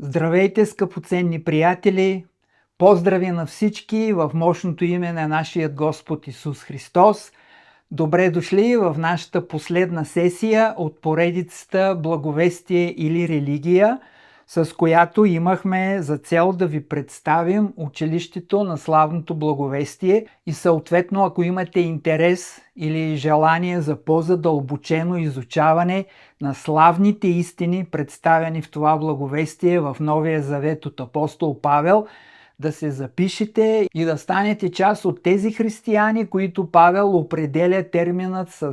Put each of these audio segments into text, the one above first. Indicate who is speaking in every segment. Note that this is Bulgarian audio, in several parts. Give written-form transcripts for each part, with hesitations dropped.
Speaker 1: Здравейте, скъпоценни приятели! Поздрави на всички в мощното име на нашия Господ Исус Христос. Добре дошли в нашата последна сесия от поредицата Благовестие или религия, с която имахме за цел да ви представим училището на славното благовестие и съответно, ако имате интерес или желание за по-задълбочено изучаване на славните истини, представени в това благовестие в Новия Завет от апостол Павел, да се запишете и да станете част от тези християни, които Павел определя терминът с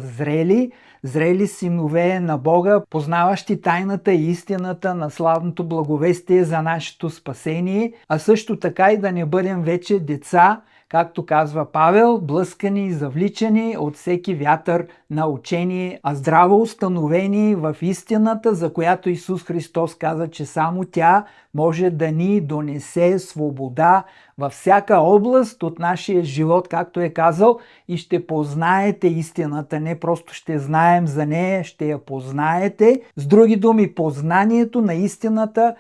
Speaker 1: зрели синове на Бога, познаващи тайната и истината на славното благовестие за нашето спасение, а също така и да не бъдем вече деца, както казва Павел, блъскани и завличани от всеки вятър на учение, а здраво установени в истината, за която Исус Христос каза, че само тя може да ни донесе свобода във всяка област от нашия живот, както е казал, и ще познаете истината. Не просто ще знаем за нея, ще я познаете. С други думи, познанието на истината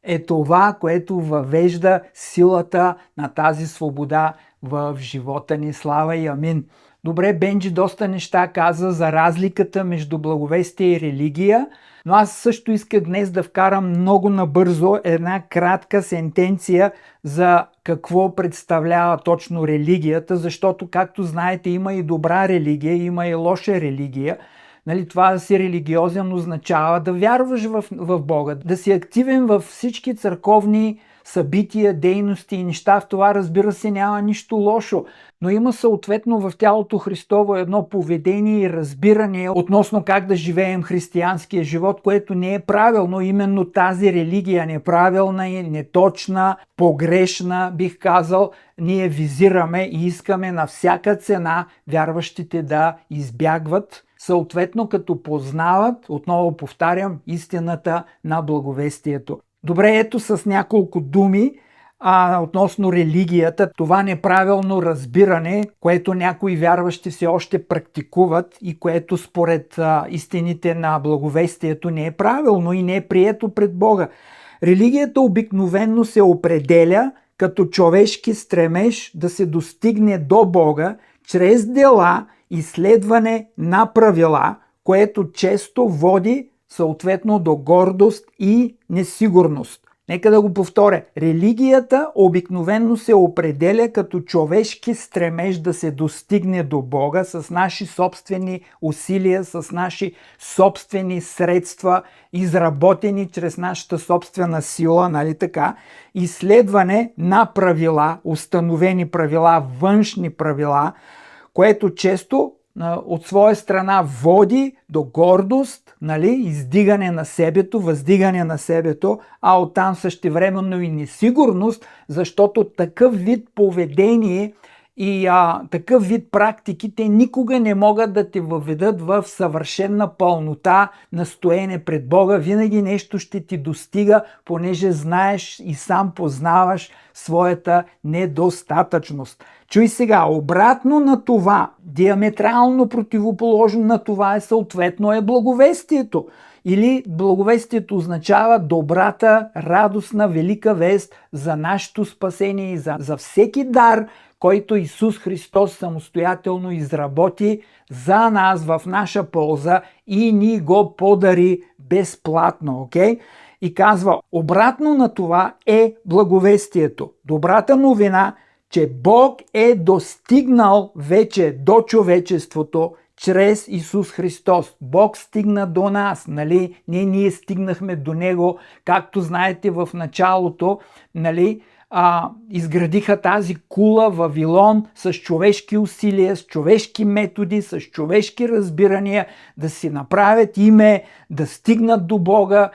Speaker 1: е това, което въвежда силата на тази свобода в живота ни. Слава и амин! Добре, Бенджи доста неща каза за разликата между благовестие и религия, но аз също исках днес да вкарам много набързо една кратка сентенция за какво представлява точно религията, защото, както знаете, има и добра религия, има и лоша религия. Това да си религиозен означава да вярваш в Бога, да си активен във всички църковни събития, дейности и неща. В това, разбира се, няма нищо лошо, но има съответно в тялото Христово едно поведение и разбиране относно как да живеем християнския живот, което не е правилно. Именно тази религия неправилна и неточна, погрешна, бих казал, ние визираме и искаме на всяка цена вярващите да избягват, съответно като познават, отново повтарям, истината на благовестието. Добре, ето с няколко думи относно религията, това неправилно разбиране, което някои вярващи все още практикуват и което според истините на благовестието не е правилно и не е прието пред Бога. Религията обикновенно се определя като човешки стремеж да се достигне до Бога чрез дела и следване на правила, което често води съответно до гордост и несигурност. Нека да го повторя. Религията обикновено се определя като човешки стремеж да се достигне до Бога с наши собствени усилия, с наши собствени средства, изработени чрез нашата собствена сила, нали така? Изследване на правила, установени правила, външни правила, което често от своя страна води до гордост, издигане на себето, въздигане на себето, а оттам същевременно и несигурност, защото такъв вид поведение и такъв вид практики те никога не могат да те въведат в съвършена пълнота на стоене пред Бога. Винаги нещо ще ти достига, понеже знаеш и сам познаваш своята недостатъчност. Чуй сега, обратно на това, диаметрално противоположно на това съответно е благовестието. Или благовестието означава добрата, радостна, велика вест за нашето спасение и за всеки дар, който Исус Христос самостоятелно изработи за нас в наша полза и ни го подари безплатно. Окей? И казва, обратно на това е благовестието. Добрата новина, че Бог е достигнал вече до човечеството чрез Исус Христос. Бог стигна до нас, ние стигнахме до Него, както знаете в началото, изградиха тази кула Вавилон с човешки усилия, с човешки методи, с човешки разбирания да си направят име, да стигнат до Бога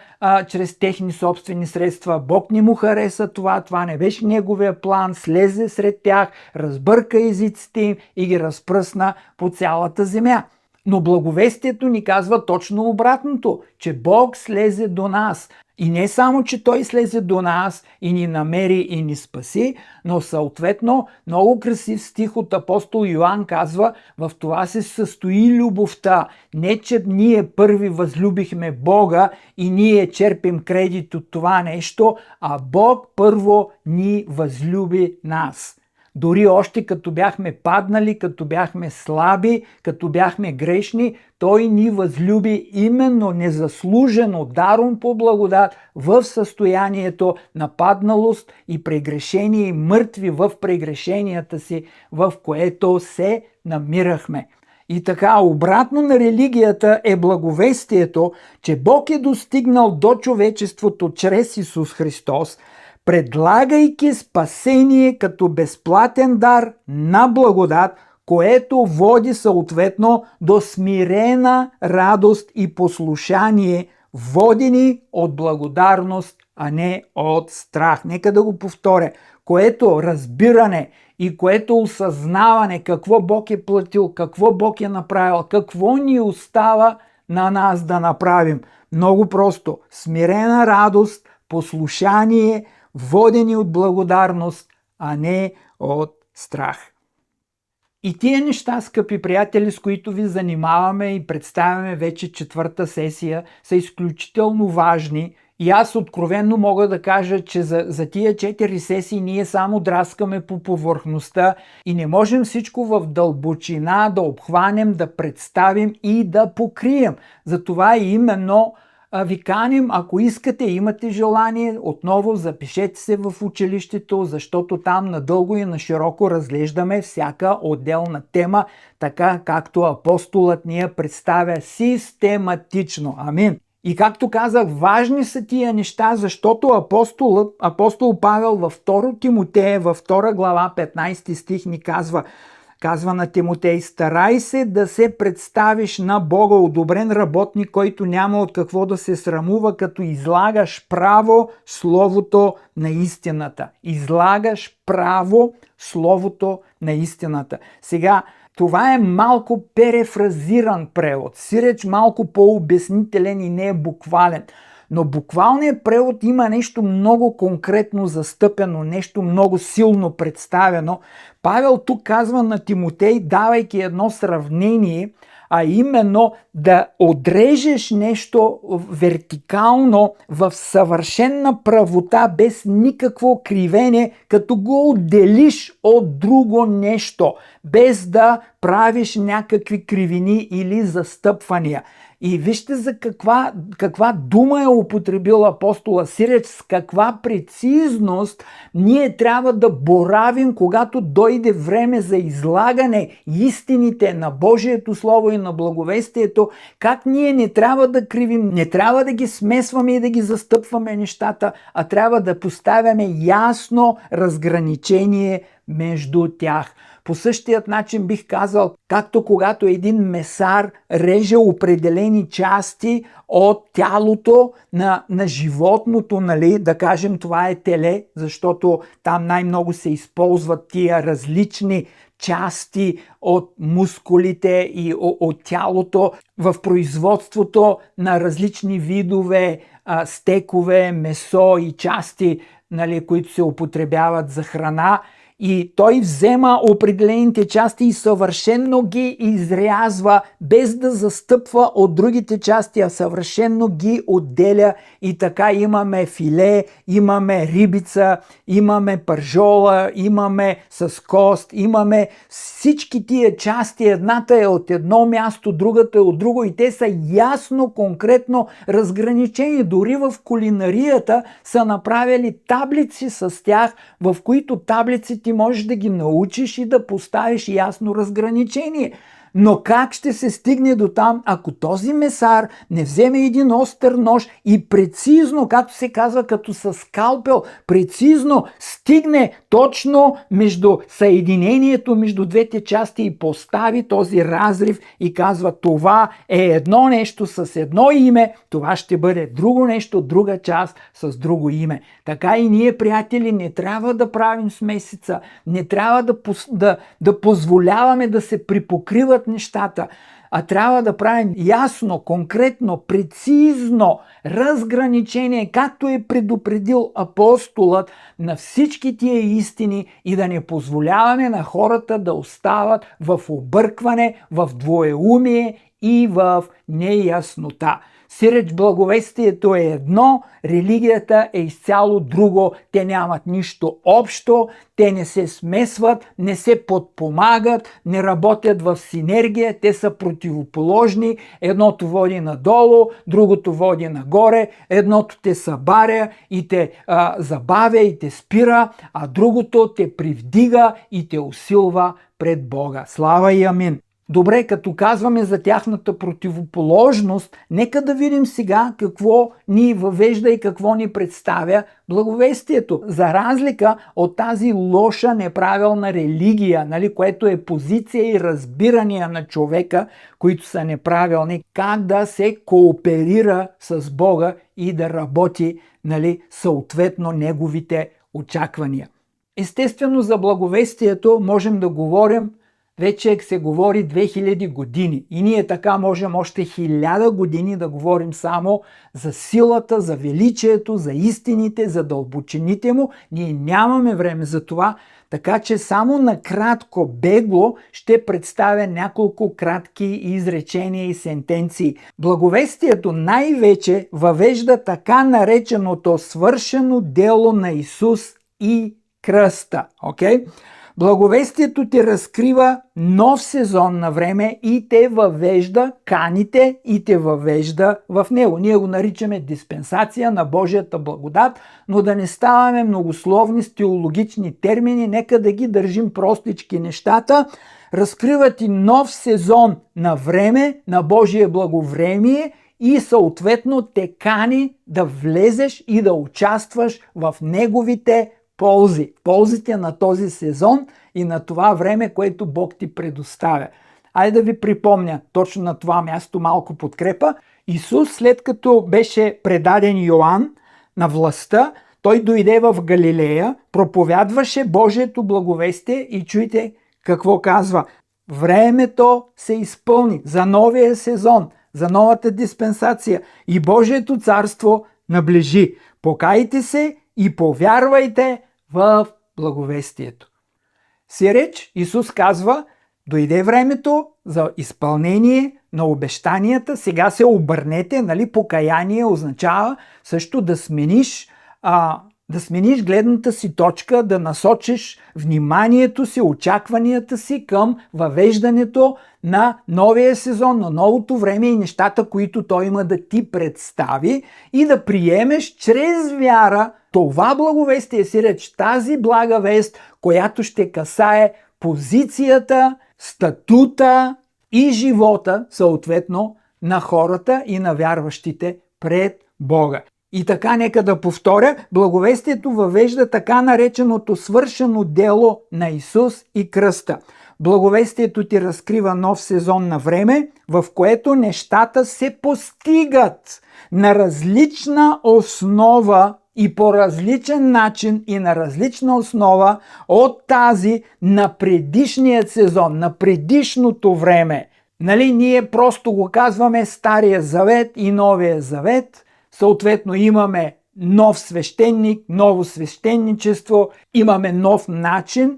Speaker 1: чрез техни собствени средства. Бог не му хареса това не беше неговия план, слезе сред тях, разбърка езиците им и ги разпръсна по цялата земя. Но благовестието ни казва точно обратното, че Бог слезе до нас. И не само, че Той слезе до нас и ни намери и ни спаси, но съответно много красив стих от апостол Йоан казва: в това се състои любовта. Не, че ние първи възлюбихме Бога и ние черпим кредит от това нещо, а Бог първо ни възлюби нас. Дори още като бяхме паднали, като бяхме слаби, като бяхме грешни, Той ни възлюби именно незаслужено, даром по благодат, в състоянието на падналост и прегрешение и мъртви в прегрешенията си, в което се намирахме. И така, обратно на религията е благовестието, че Бог е достигнал до човечеството чрез Исус Христос, предлагайки спасение като безплатен дар на благодат, което води съответно до смирена радост и послушание, водени от благодарност, а не от страх. Нека да го повторя. Което разбиране и което осъзнаване какво Бог е платил, какво Бог е направил, какво ни остава на нас да направим. Много просто. Смирена радост, послушание, водени от благодарност, а не от страх. И тия неща, скъпи приятели, с които ви занимаваме и представяме вече 4-та сесия, са изключително важни. И аз откровенно мога да кажа, че за тия 4 сесии ние само драскаме по повърхността и не можем всичко в дълбочина да обхванем, да представим и да покрием. Затова именно ви каним, ако искате, имате желание, отново запишете се в училището, защото там надълго и на широко разглеждаме всяка отделна тема, така както апостолът ни я представя систематично. Амин. И както казах, важни са тия неща, защото апостол Павел във 2 Тимотея, във 2 глава, 15 стих ни казва на Тимотей: старай се да се представиш на Бога одобрен работник, който няма от какво да се срамува, като излагаш право словото на истината. Излагаш право словото на истината. Сега, това е малко перефразиран превод. Сиреч малко по-обяснителен и не е буквален. Но буквалният превод има нещо много конкретно застъпено, нещо много силно представено. Павел тук казва на Тимотей, давайки едно сравнение, а именно да отрежеш нещо вертикално в съвършена правота, без никакво кривене, като го отделиш от друго нещо, без да правиш някакви кривини или застъпвания. И вижте за каква дума е употребил апостола Сиреч, с каква прецизност ние трябва да боравим, когато дойде време за излагане истините на Божието Слово и на благовестието, как ние не трябва да кривим, не трябва да ги смесваме и да ги застъпваме нещата, а трябва да поставяме ясно разграничение между тях. По същият начин бих казал, както когато един месар реже определени части от тялото на животното, нали? Да кажем, това е теле, защото там най-много се използват тия различни части от мускулите и от тялото в производството на различни видове стекове, месо и части, нали, които се употребяват за храна. И той взема определените части и съвършенно ги изрязва, без да застъпва от другите части, а съвършенно ги отделя. И така имаме филе, имаме рибица, имаме пържола, имаме с кост, имаме всички тия части. Едната е от едно място, другата е от друго и те са ясно, конкретно разграничени. Дори в кулинарията са направили таблици с тях, в които таблиците ти можеш да ги научиш и да поставиш ясно разграничение. Но как ще се стигне до там, ако този месар не вземе един остър нож и прецизно, както се казва, като с скалпел, прецизно стигне точно между съединението между двете части и постави този разрив и казва: това е едно нещо с едно име, това ще бъде друго нещо, друга част с друго име. Така и ние, приятели, не трябва да правим смесица, не трябва да позволяваме да се припокриват нещата. а трябва да правим ясно, конкретно, прецизно разграничение, както е предупредил апостолът, на всички тия истини и да не позволяваме на хората да остават в объркване, в двоеумие и в неяснота. Сиреч благовестието е едно, религията е изцяло друго. Те нямат нищо общо, те не се смесват, не се подпомагат, не работят в синергия, те са противоположни. Едното води надолу, другото води нагоре, едното те събаря и те забавя и те спира, а другото те привдига и те усилва пред Бога. Слава и амин! Добре, като казваме за тяхната противоположност, нека да видим сега какво ни въвежда и какво ни представя благовестието. За разлика от тази лоша, неправилна религия, което е позиция и разбирания на човека, които са неправилни, как да се кооперира с Бога и да работи съответно неговите очаквания. Естествено, за благовестието можем да говорим, вече се говори 2000 години и ние така можем още 1000 години да говорим само за силата, за величието, за истините, за дълбочините му. Ние нямаме време за това, така че само накратко, бегло ще представя няколко кратки изречения и сентенции. Благовестието най-вече въвежда така нареченото свършено дело на Исус и кръста. Благовестието ти разкрива нов сезон на време и те въвежда, каните и те въвежда в него. Ние го наричаме диспенсация на Божията благодат, но да не ставаме многословни с теологични термини, нека да ги държим простички нещата. Разкрива ти нов сезон на време, на Божие благовремие и съответно те кани да влезеш и да участваш в неговите ползите на този сезон и на това време, което Бог ти предоставя. Айде да ви припомня точно на това място малко подкрепа. Исус, след като беше предаден Йоан на властта, той дойде в Галилея, проповядваше Божието благовестие и чуйте какво казва. Времето се изпълни за новия сезон, за новата диспенсация и Божието царство наближи. Покайте се и повярвайте в благовестието. Сиреч Исус казва, дойде времето за изпълнение на обещанията, сега се обърнете, покаяние означава също да смениш гледната си точка, да насочиш вниманието си, очакванията си към въвеждането на новия сезон, на новото време и нещата, които той има да ти представи и да приемеш чрез вяра това благовестие, сиреч тази блага вест, която ще касае позицията, статута и живота, съответно, на хората и на вярващите пред Бога. И така, нека да повторя, благовестието въвежда така нареченото свършено дело на Исус и кръста. Благовестието ти разкрива нов сезон на време, в което нещата се постигат на различна основа и по различен начин и на различна основа от тази на предишният сезон, на предишното време. Ние просто го казваме Стария завет и Новия завет. Съответно имаме нов свещеник, ново свещеничество, имаме нов начин,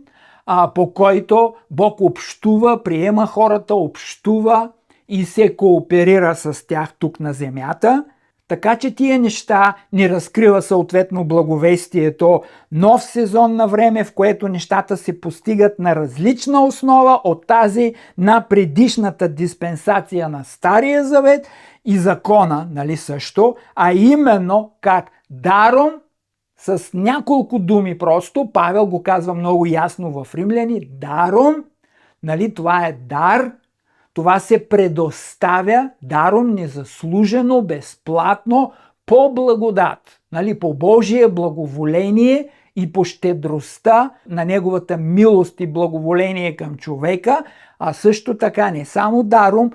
Speaker 1: по който Бог общува, приема хората, общува и се кооперира с тях тук на земята. Така че тия неща ни разкрива съответно благовестието, нов сезон на време, в което нещата се постигат на различна основа от тази на предишната диспенсация на Стария завет и закона, също, а именно как даром, с няколко думи просто, Павел го казва много ясно в Римляни, даром, това е дар, това се предоставя даром, незаслужено, безплатно, по благодат, по Божие благоволение и по щедростта на неговата милост и благоволение към човека, а също така не само даром,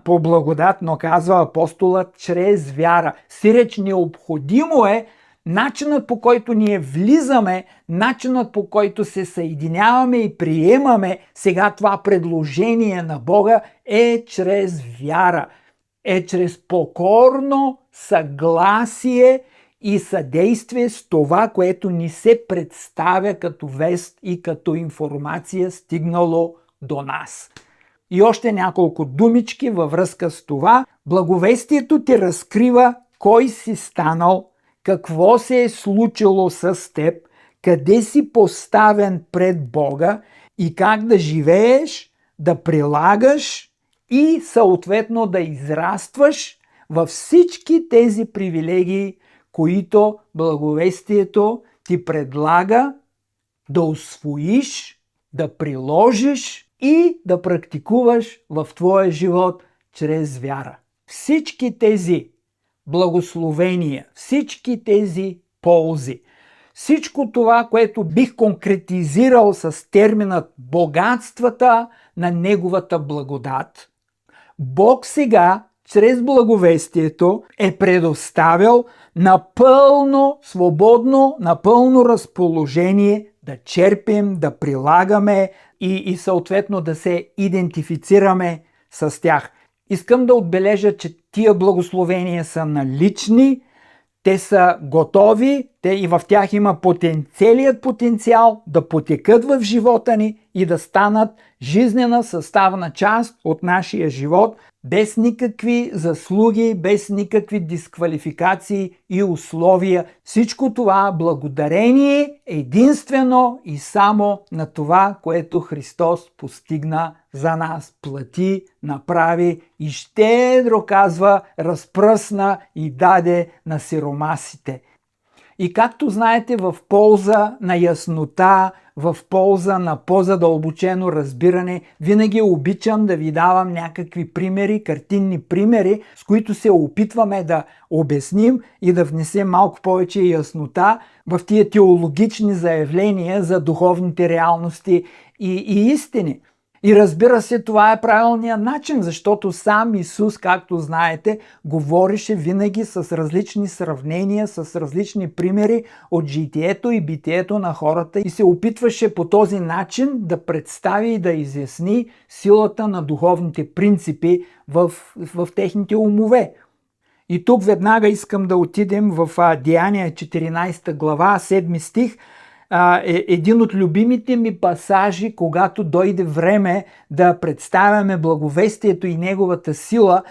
Speaker 1: по благодат, но казва апостолът чрез вяра. Сиреч необходимо е начинът по който ние влизаме, начинът по който се съединяваме и приемаме сега това предложение на Бога е чрез вяра, е чрез покорно съгласие и съдействие с това, което ни се представя като вест и като информация стигнало до нас. И още няколко думички във връзка с това. Благовестието ти разкрива кой си станал, какво се е случило с теб, къде си поставен пред Бога и как да живееш, да прилагаш и съответно да израстваш във всички тези привилегии, които благовестието ти предлага да усвоиш, да приложиш и да практикуваш в твоя живот чрез вяра. Всички тези благословения, всички тези ползи, всичко това, което бих конкретизирал с терминът богатствата на Неговата благодат, Бог сега, чрез благовестието, е предоставил напълно свободно, напълно разположение да черпим, да прилагаме и съответно да се идентифицираме с тях. Искам да отбележа, че тия благословения са налични, те са готови, и в тях има целият потенциал да потекат в живота ни и да станат жизнена съставна част от нашия живот, без никакви заслуги, без никакви дисквалификации и условия. Всичко това благодарение единствено и само на това, което Христос постигна за нас, плати, направи и щедро, казва, разпръсна и даде на сиромасите. И както знаете, в полза на яснота, в полза на по-задълбочено разбиране, винаги обичам да ви давам някакви примери, картинни примери, с които се опитваме да обясним и да внесем малко повече яснота в тия теологични заявления за духовните реалности и истини. И разбира се, това е правилният начин, защото сам Исус, както знаете, говореше винаги с различни сравнения, с различни примери от житието и битието на хората и се опитваше по този начин да представи и да изясни силата на духовните принципи в техните умове. И тук веднага искам да отидем в Деяния 14 глава, 7 стих, един от любимите ми пасажи, когато дойде време да представяме благовестието и неговата сила,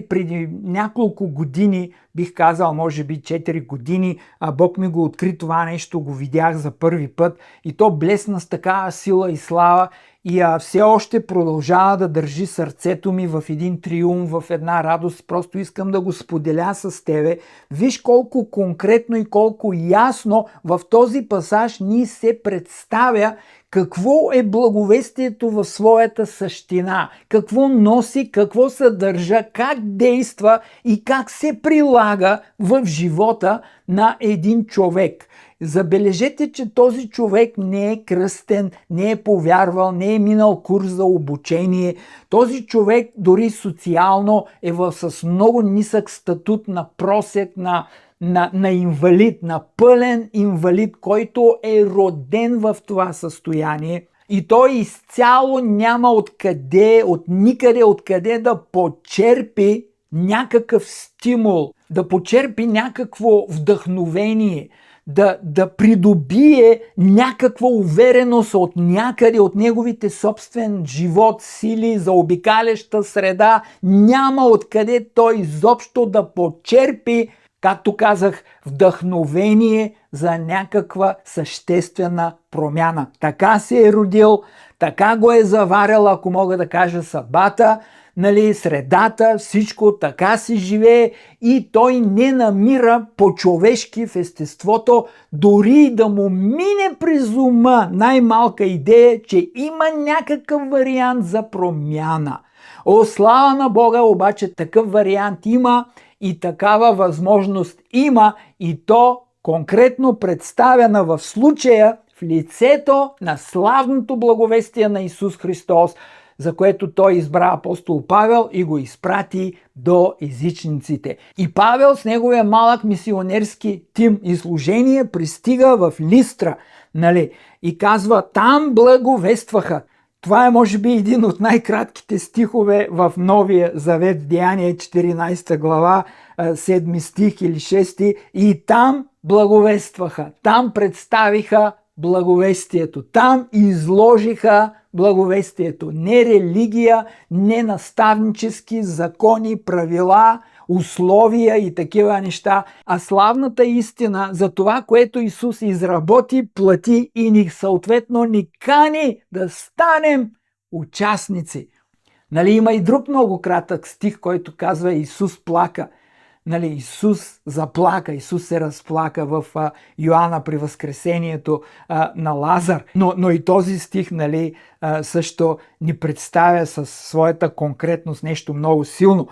Speaker 1: преди няколко години, бих казал, може би 4 години, Бог ми го откри това нещо, го видях за първи път и то блесна с такава сила и слава и все още продължава да държи сърцето ми в един триумф, в една радост. Просто искам да го споделя с тебе. Виж колко конкретно и колко ясно в този пасаж ни се представя какво е благовестието в своята същина, какво носи, какво съдържа, как действа и как се прилага в живота на един човек. Забележете, че този човек не е кръстен, не е повярвал, не е минал курс за обучение. Този човек дори социално е с много нисък статут на просек, на инвалид, на пълен инвалид, който е роден в това състояние. И той изцяло няма никъде откъде да почерпи някакъв стимул, да почерпи някакво вдъхновение, да придобие някаква увереност от някъде, от неговите собствен живот, сили, заобикаляща среда. Няма откъде той изобщо да почерпи, както казах, вдъхновение за някаква съществена промяна. Така се е родил, така го е заварял, ако мога да кажа, съдбата, средата, всичко така си живее и той не намира по-човешки в естеството, дори да му мине през ума най-малка идея, че има някакъв вариант за промяна. О, слава на Бога, обаче такъв вариант има и такава възможност има и то конкретно представена в случая в лицето на славното благовестие на Исус Христос, за което той избра апостол Павел и го изпрати до езичниците. И Павел с неговия малък мисионерски тим и служение пристига в Листра, и казва: там благовестваха. Това е може би един от най-кратките стихове в Новия Завет, Деяние 14 глава, 7 стих или 6. И там благовестваха, там представиха благовестието, там изложиха благовестието. Не религия, не наставнически закони, правила, условия и такива неща, а славната истина за това, което Исус изработи, плати и ни съответно ни кани да станем участници. Има и друг много кратък стих, който казва: Исус плака. Исус заплака, Исус се разплака в Йоанна при възкресението на Лазар. Но и този стих също ни представя със своята конкретност нещо много силно.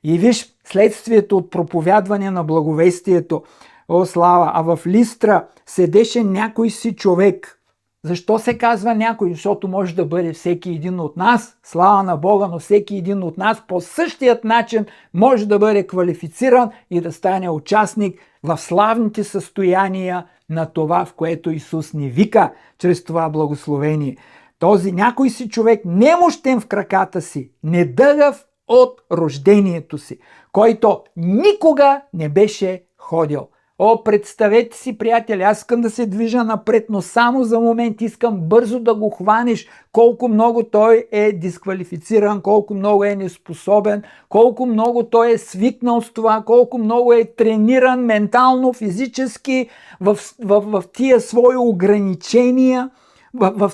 Speaker 1: И виж следствието от проповядване на благовестието. О, слава! А в Листра седеше някой си човек. Защо се казва някой? Защото може да бъде всеки един от нас. Слава на Бога, но всеки един от нас по същият начин може да бъде квалифициран и да стане участник в славните състояния на това, в което Исус ни вика чрез това благословение. Този някой си човек, немощен в краката си, недъгав от рождението си, който никога не беше ходил. О, представете си, приятели, аз искам да се движа напред, но само за момент искам бързо да го хванеш, колко много той е дисквалифициран, колко много е неспособен, колко много той е свикнал с това, колко много е трениран ментално, физически, в тия свои ограничения, в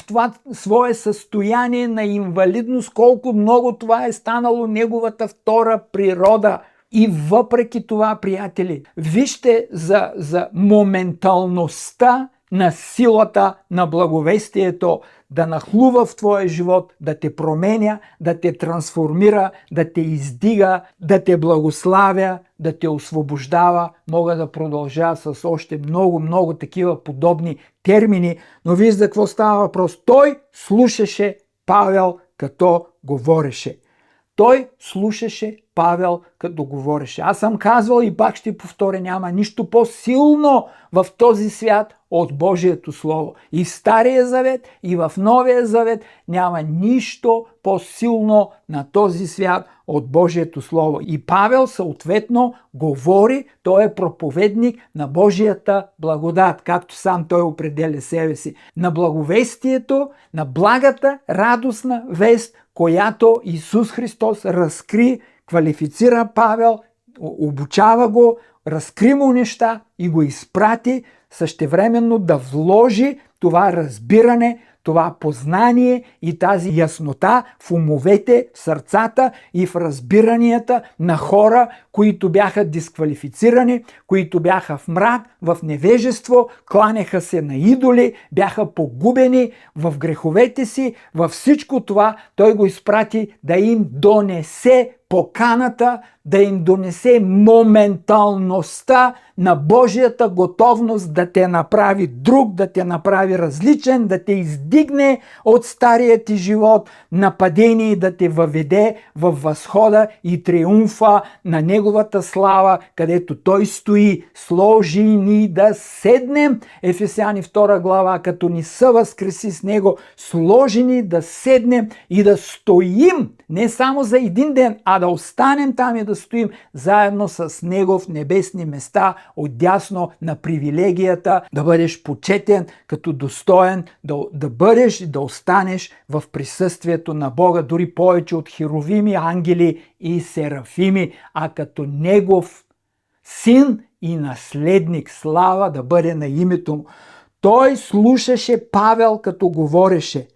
Speaker 1: това свое състояние на инвалидност, колко много това е станало неговата втора природа. И въпреки това, приятели, вижте за моменталността на силата на благовестието да нахлува в твоя живот, да те променя, да те трансформира, да те издига, да те благославя, да те освобождава. Мога да продължа с още много такива подобни термини, но виж за какво става въпрос. Той слушаше Павел като говореше. Той слушаше Павел като говореше. Аз съм казвал и пак ще повторя, няма нищо по-силно в този свят от Божието Слово. И в Стария Завет, и в Новия Завет няма нищо по-силно на този свят от Божието Слово. И Павел съответно говори, той е проповедник на Божията благодат, както сам той определя себе си. На благовестието, на благата, радостна вест, която Исус Христос разкри, квалифицира Павел, обучава го, разкри му неща и го изпрати същевременно да вложи това разбиране, това познание и тази яснота в умовете, в сърцата и в разбиранията на хора, които бяха дисквалифицирани, които бяха в мрак, в невежество, кланяха се на идоли, бяха погубени в греховете си. Във всичко това той го изпрати да им донесе поканата, да им донесе моменталността на Божията готовност да те направи друг, да те направи различен, да те издигне от стария ти живот на падение и да те въведе в възхода и триумфа на Неговата слава, където Той стои. Сложи ни да седнем, Ефесяни 2 глава, като ни съвъзкреси с Него, сложи ни да седнем и да стоим, не само за един ден, а да останем там и да стоим заедно с Него в небесни места, отдясно на привилегията, да бъдеш почетен като достоен, да бъдеш и да останеш в присъствието на Бога, дори повече от херовими, ангели и серафими, а като Негов син и наследник. Слава да бъде на името му. Той слушаше Павел като говореше.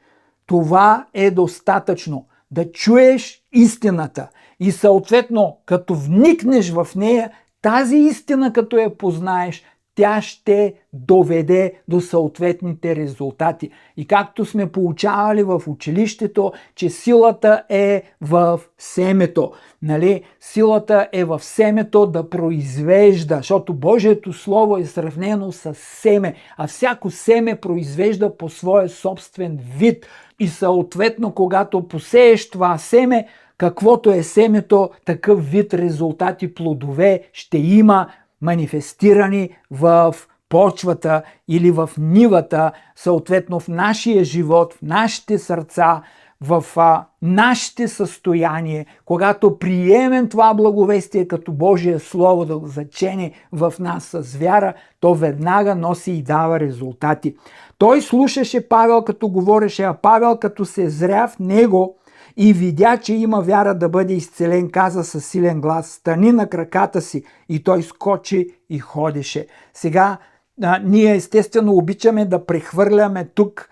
Speaker 1: Това е достатъчно. Да чуеш истината и съответно като вникнеш в нея, тази истина като я познаеш, тя ще доведе до съответните резултати. И както сме получавали в училището, че силата е в семето. Нали? Силата е в семето да произвежда, защото Божието Слово е сравнено с семе, а всяко семе произвежда по своя собствен вид. И съответно, когато посееш това семе, каквото е семето, такъв вид резултати, плодове ще има манифестирани в почвата или в нивата, съответно в нашия живот, в нашите сърца, в нашите състояние, когато приемем това благовестие като Божие Слово да го зачене в нас с вяра, то веднага носи и дава резултати. Той слушаше Павел като говореше, а Павел като се зря в него и видя, че има вяра да бъде изцелен, каза със силен глас: стани на краката си. И той скочи и ходеше. Сега ние естествено обичаме да прехвърляме тук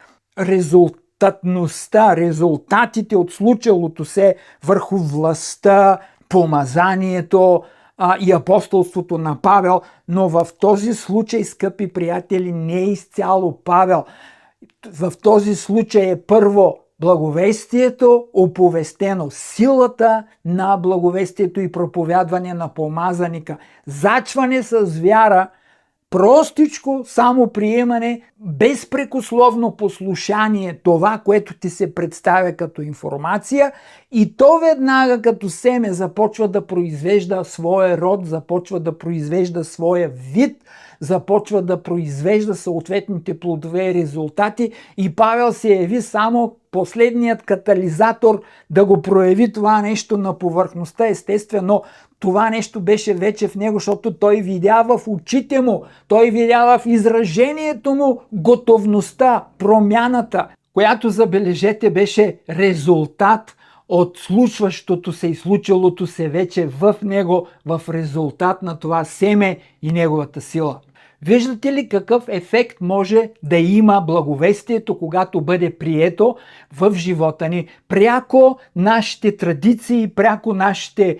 Speaker 1: резултатите от случилото се върху властта, помазанието и апостолството на Павел, но в този случай, скъпи приятели, не е изцяло Павел. В този случай е първо благовестието оповестено, силата на благовестието и проповядване на помазаника, зачване с вяра, простичко само приемане, безпрекословно послушание, това, което ти се представя като информация, и то веднага като семе започва да произвежда своя род, започва да произвежда своя вид, започва да произвежда съответните плодове и резултати, и Павел се яви само последният катализатор да го прояви това нещо на повърхността. Естествено, това нещо беше вече в него, защото той видя в очите му, той видя в изражението му готовността, промяната, която, забележете, беше резултат от случващото се и случилото се вече в него, в резултат на това семе и неговата сила. Виждате ли какъв ефект може да има благовестието, когато бъде прието в живота ни? Пряко нашите традиции, пряко нашите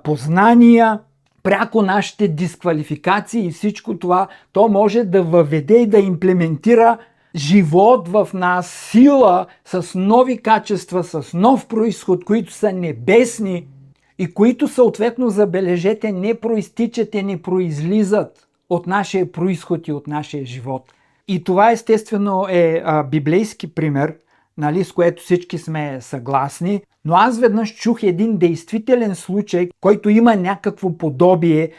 Speaker 1: познания, пряко нашите дисквалификации и всичко това, то може да въведе и да имплементира живот в нас, сила с нови качества, с нов произход, които са небесни и които съответно, забележете, не проистичат и не произлизат от нашия произход и от нашия живот. И това естествено е библейски пример, нали, с което всички сме съгласни, но аз веднъж чух един действителен случай, който има някакво подобие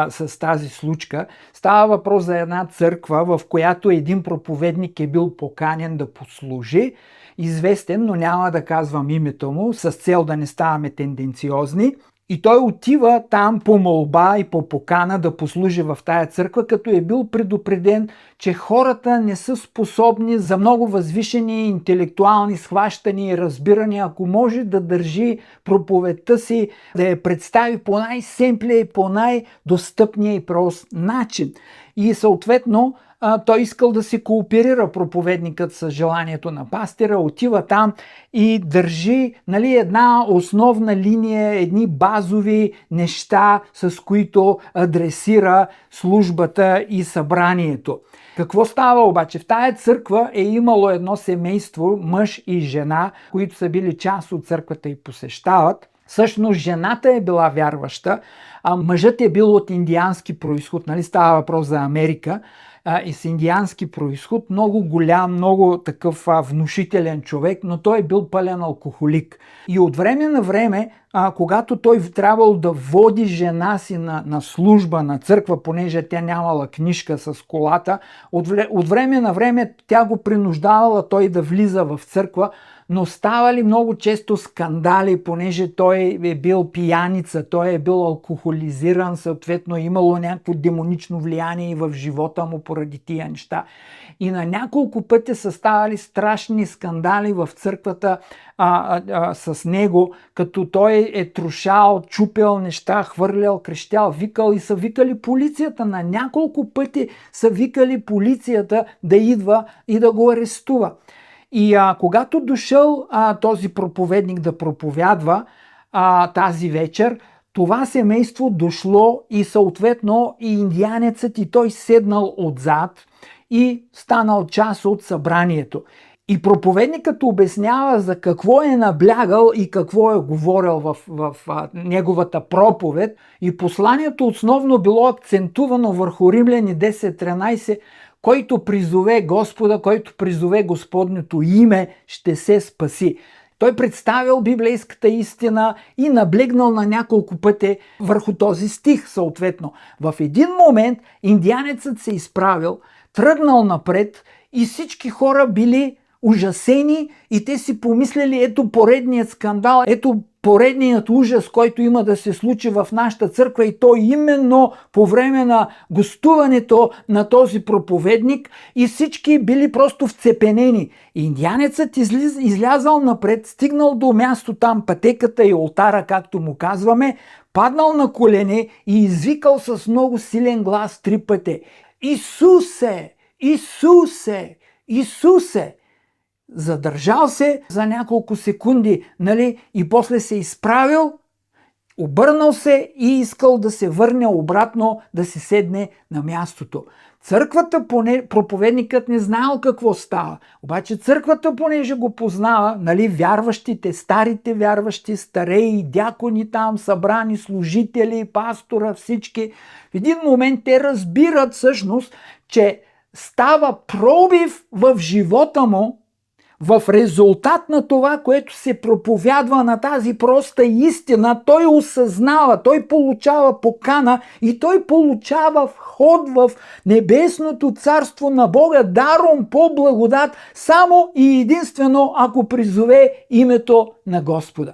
Speaker 1: с тази случка. Става въпрос за една църква, в която един проповедник е бил поканен да послужи, известен, но няма да казвам името му, с цел да не ставаме тенденциозни. И той отива там по молба и по покана да послужи в тая църква, като е бил предупреден, че хората не са способни за много възвишени интелектуални схващания и разбирания, ако може да държи проповедта си, да я представи по най-семплия и по най-достъпния и прост начин. И съответно той искал да се кооперира, проповедникът, с желанието на пастира, отива там и държи, нали, една основна линия, едни базови неща, с които адресира службата и събранието. Какво става обаче? В тая църква е имало едно семейство, мъж и жена, които са били част от църквата и посещават. Всъщност жената е била вярваща, а мъжът е бил от индиански произход, нали, става въпрос за Америка, и с индиански произход, много голям, много такъв внушителен човек, но той е бил пълен алкохолик. И от време на време, когато той трябвало да води жена си на служба, на църква, понеже тя нямала книжка с колата, от време на време тя го принуждавала той да влиза в църква, но ставали много често скандали, понеже той е бил пияница, той е бил алкохолизиран, съответно имало някакво демонично влияние в живота му поради тия неща. И на няколко пъти са ставали страшни скандали в църквата с него, като той е трушал, чупел неща, хвърлял, крещял, викал и са викали полицията. На няколко пъти са викали полицията да идва и да го арестува. И когато дошъл този проповедник да проповядва тази вечер, това семейство дошло и съответно и индианецът и той седнал отзад и станал част от събранието. И проповедникът обяснява за какво е наблягал и какво е говорил в неговата проповед. И посланието основно било акцентувано върху Римляни 10:13, който призове Господа, който призове Господнето име, ще се спаси. Той представил библейската истина и наблегнал на няколко пъти върху този стих съответно. В един момент индианецът се изправил, тръгнал напред и всички хора били ужасени и те си помислили, ето поредният скандал, ето поредният ужас, който има да се случи в нашата църква и то именно по време на гостуването на този проповедник и всички били просто вцепенени. Индианецът излязал напред, стигнал до място там, пътеката и олтара, както му казваме, паднал на колене и извикал с много силен глас 3 пъти: Исусе! Исусе! Исусе! Задържал се за няколко секунди, и после се изправил, обърнал се и искал да се върне обратно, да се седне на мястото. Църквата, проповедникът не знаел какво става, обаче църквата, понеже го познава, вярващите, старите вярващи, стареи, дякони там, събрани, служители, пастора, всички, в един момент те разбират всъщност, че става пробив в живота му, в резултат на това, което се проповядва на тази проста истина, той осъзнава, той получава покана и той получава вход в небесното царство на Бога, даром по благодат, само и единствено ако призове името на Господа.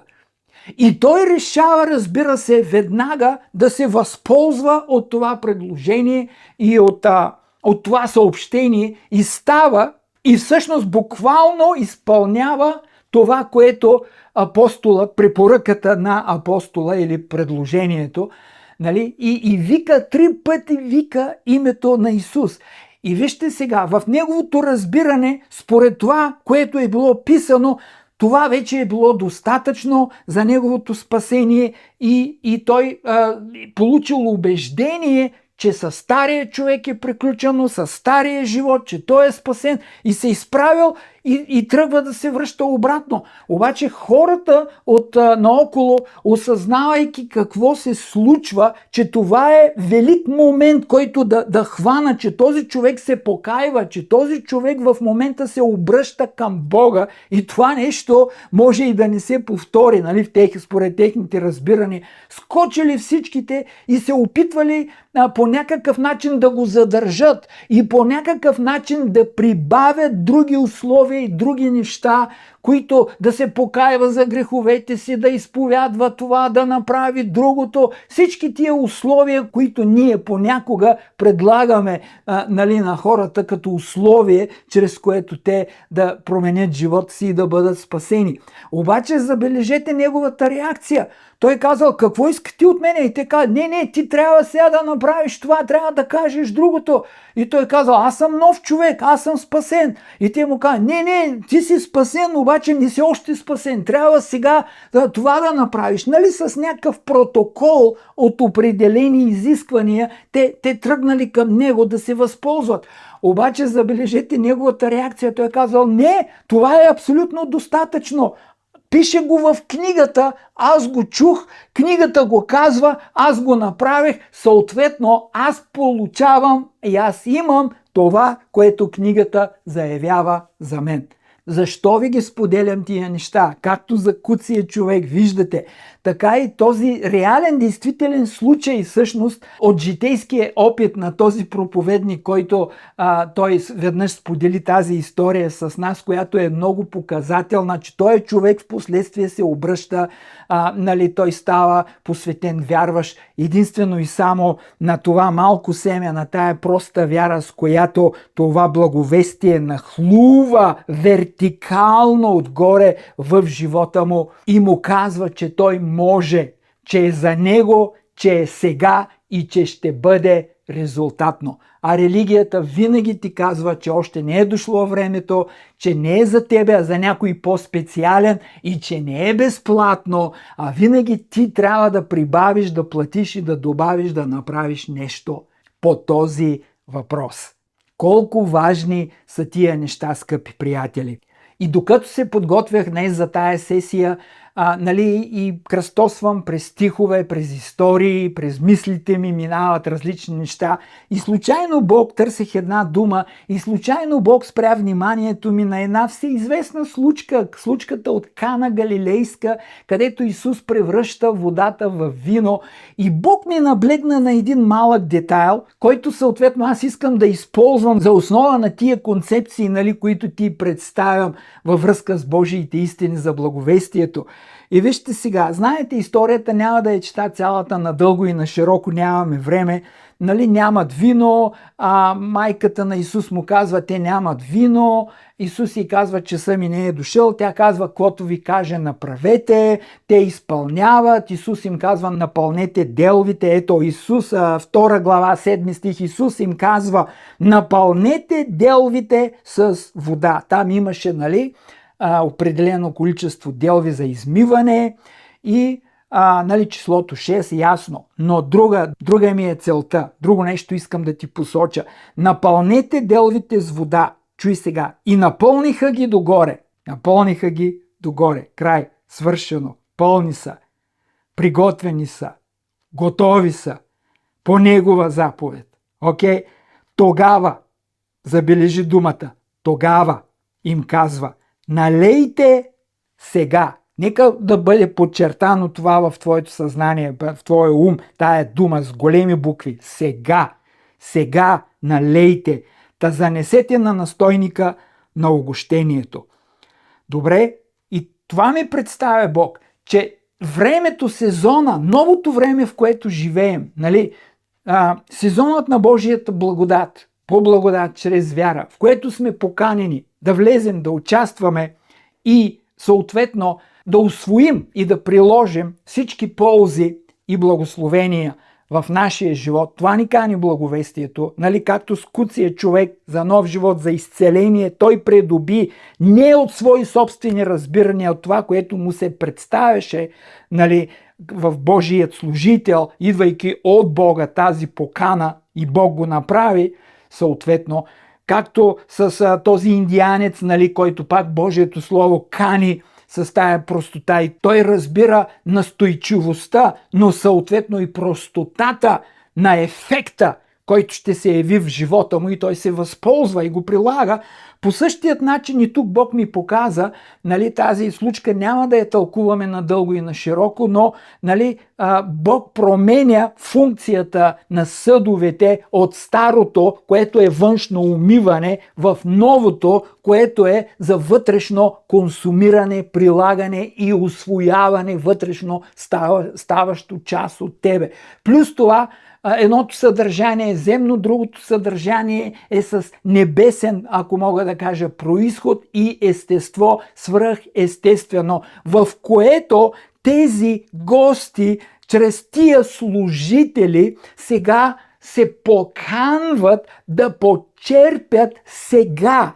Speaker 1: И той решава, разбира се, веднага да се възползва от това предложение и от това съобщение и става и всъщност буквално изпълнява това, което апостолът, препоръката на апостола или предложението, и вика 3 пъти вика името на Исус. И вижте сега, в неговото разбиране, според това, което е било писано, това вече е било достатъчно за неговото спасение и той получил убеждение, че със стария човек е приключено, със стария живот, че той е спасен и се изправил и тръгва да се връща обратно. Обаче хората от наоколо, осъзнавайки какво се случва, че това е велик момент, който да хвана, че този човек се покайва, че този човек в момента се обръща към Бога и това нещо може и да не се повтори, според техните разбирания. Скочили всичките и се опитвали по някакъв начин да го задържат и по някакъв начин да прибавят други условия и други неща, които да се покайва за греховете си, да изповядва това, да направи другото. Всички тия условия, които ние понякога предлагаме на хората като условие, чрез което те да променят живота си и да бъдат спасени. Обаче забележете неговата реакция. Той казал, какво искаш ти от мене? И те казват, не, ти трябва сега да направиш това, трябва да кажеш другото. И той казал, аз съм нов човек, аз съм спасен. И те му казват, не, ти си спасен, обаче не си още спасен. Трябва сега това да направиш. С някакъв протокол от определени изисквания, те тръгнали към него да се възползват. Обаче забележете неговата реакция. Той казал, не, това е абсолютно достатъчно. Пише го в книгата, аз го чух, книгата го казва, аз го направих, съответно аз получавам и аз имам това, което книгата заявява за мен. Защо ви ги споделям тия неща? Както за куция човек, виждате, така и този реален, действителен случай всъщност от житейския опит на този проповедник, който той веднъж сподели тази история с нас, която е много показателна, че той човек в последствие се обръща, той става посветен вярващ единствено и само на това малко семе, на тая проста вяра, с която това благовестие нахлува вертикално отгоре в живота му и му казва, че той може, че е за него, че е сега и че ще бъде резултатно. А религията винаги ти казва, че още не е дошло времето, че не е за тебе, а за някой по-специален и че не е безплатно, а винаги ти трябва да прибавиш, да платиш и да добавиш, да направиш нещо по този въпрос. Колко важни са тия неща, скъпи приятели! И докато се подготвях днес за тая сесия, и кръстосвам през стихове, през истории, през мислите ми минават различни неща. И случайно Бог, търсех една дума, и случайно Бог спря вниманието ми на една всеизвестна случка, случката от Кана Галилейска, където Исус превръща водата в вино. И Бог ми наблегна на един малък детайл, който съответно аз искам да използвам за основа на тия концепции, които ти представям във връзка с Божиите истини за благовестието. И вижте сега, знаете, историята няма да я чета цялата надълго и на широко, нямаме време. Нямат вино, майката на Исус му казва, те нямат вино. Исус ѝ казва, часът ми не е дошъл. Тя казва, каквото ви каже, направете. Те изпълняват. Исус им казва, напълнете делвите. Ето Исус, 2 глава, 7 стих, Исус им казва, напълнете делвите с вода. Там имаше, определено количество делви за измиване и числото 6, ясно. Но друга ми е целта. Друго нещо искам да ти посоча. Напълнете делвите с вода. Чуй сега. И напълниха ги догоре. Напълниха ги догоре. Край. Свършено. Пълни са. Приготвени са. Готови са. По Негова заповед. Окей? Тогава, забележи думата, тогава им казва, налейте сега. Нека да бъде подчертано това в твоето съзнание, в твоя ум, тая дума с големи букви. Сега. Сега налейте. Та занесете на настойника на огощението. Добре? И това ми представя Бог, че времето, сезона, новото време, в което живеем, сезонът на Божията благодат, по благодат чрез вяра, в което сме поканени да влезем, да участваме и съответно да усвоим и да приложим всички ползи и благословения в нашия живот. Това ни кани благовестието. Както скуция човек за нов живот, за изцеление, той придоби не от свои собствени разбирания, от това, което му се представяше в Божият служител, идвайки от Бога тази покана и Бог го направи, съответно, както с този индианец, който пак Божието Слово кани с тая простота и той разбира настойчивостта, но съответно и простотата на ефекта, който ще се яви в живота му и той се възползва и го прилага. По същият начин и тук Бог ми показа, тази случка няма да я тълкуваме надълго и на широко, но Бог променя функцията на съдовете от старото, което е външно умиване, в новото, което е за вътрешно консумиране, прилагане и усвояване, вътрешно ставащо част от тебе. Плюс това, едното съдържание е земно, другото съдържание е с небесен, ако мога да кажа, произход и естество, свръхестествено, в което тези гости, чрез тия служители, сега се поканват да почерпят сега.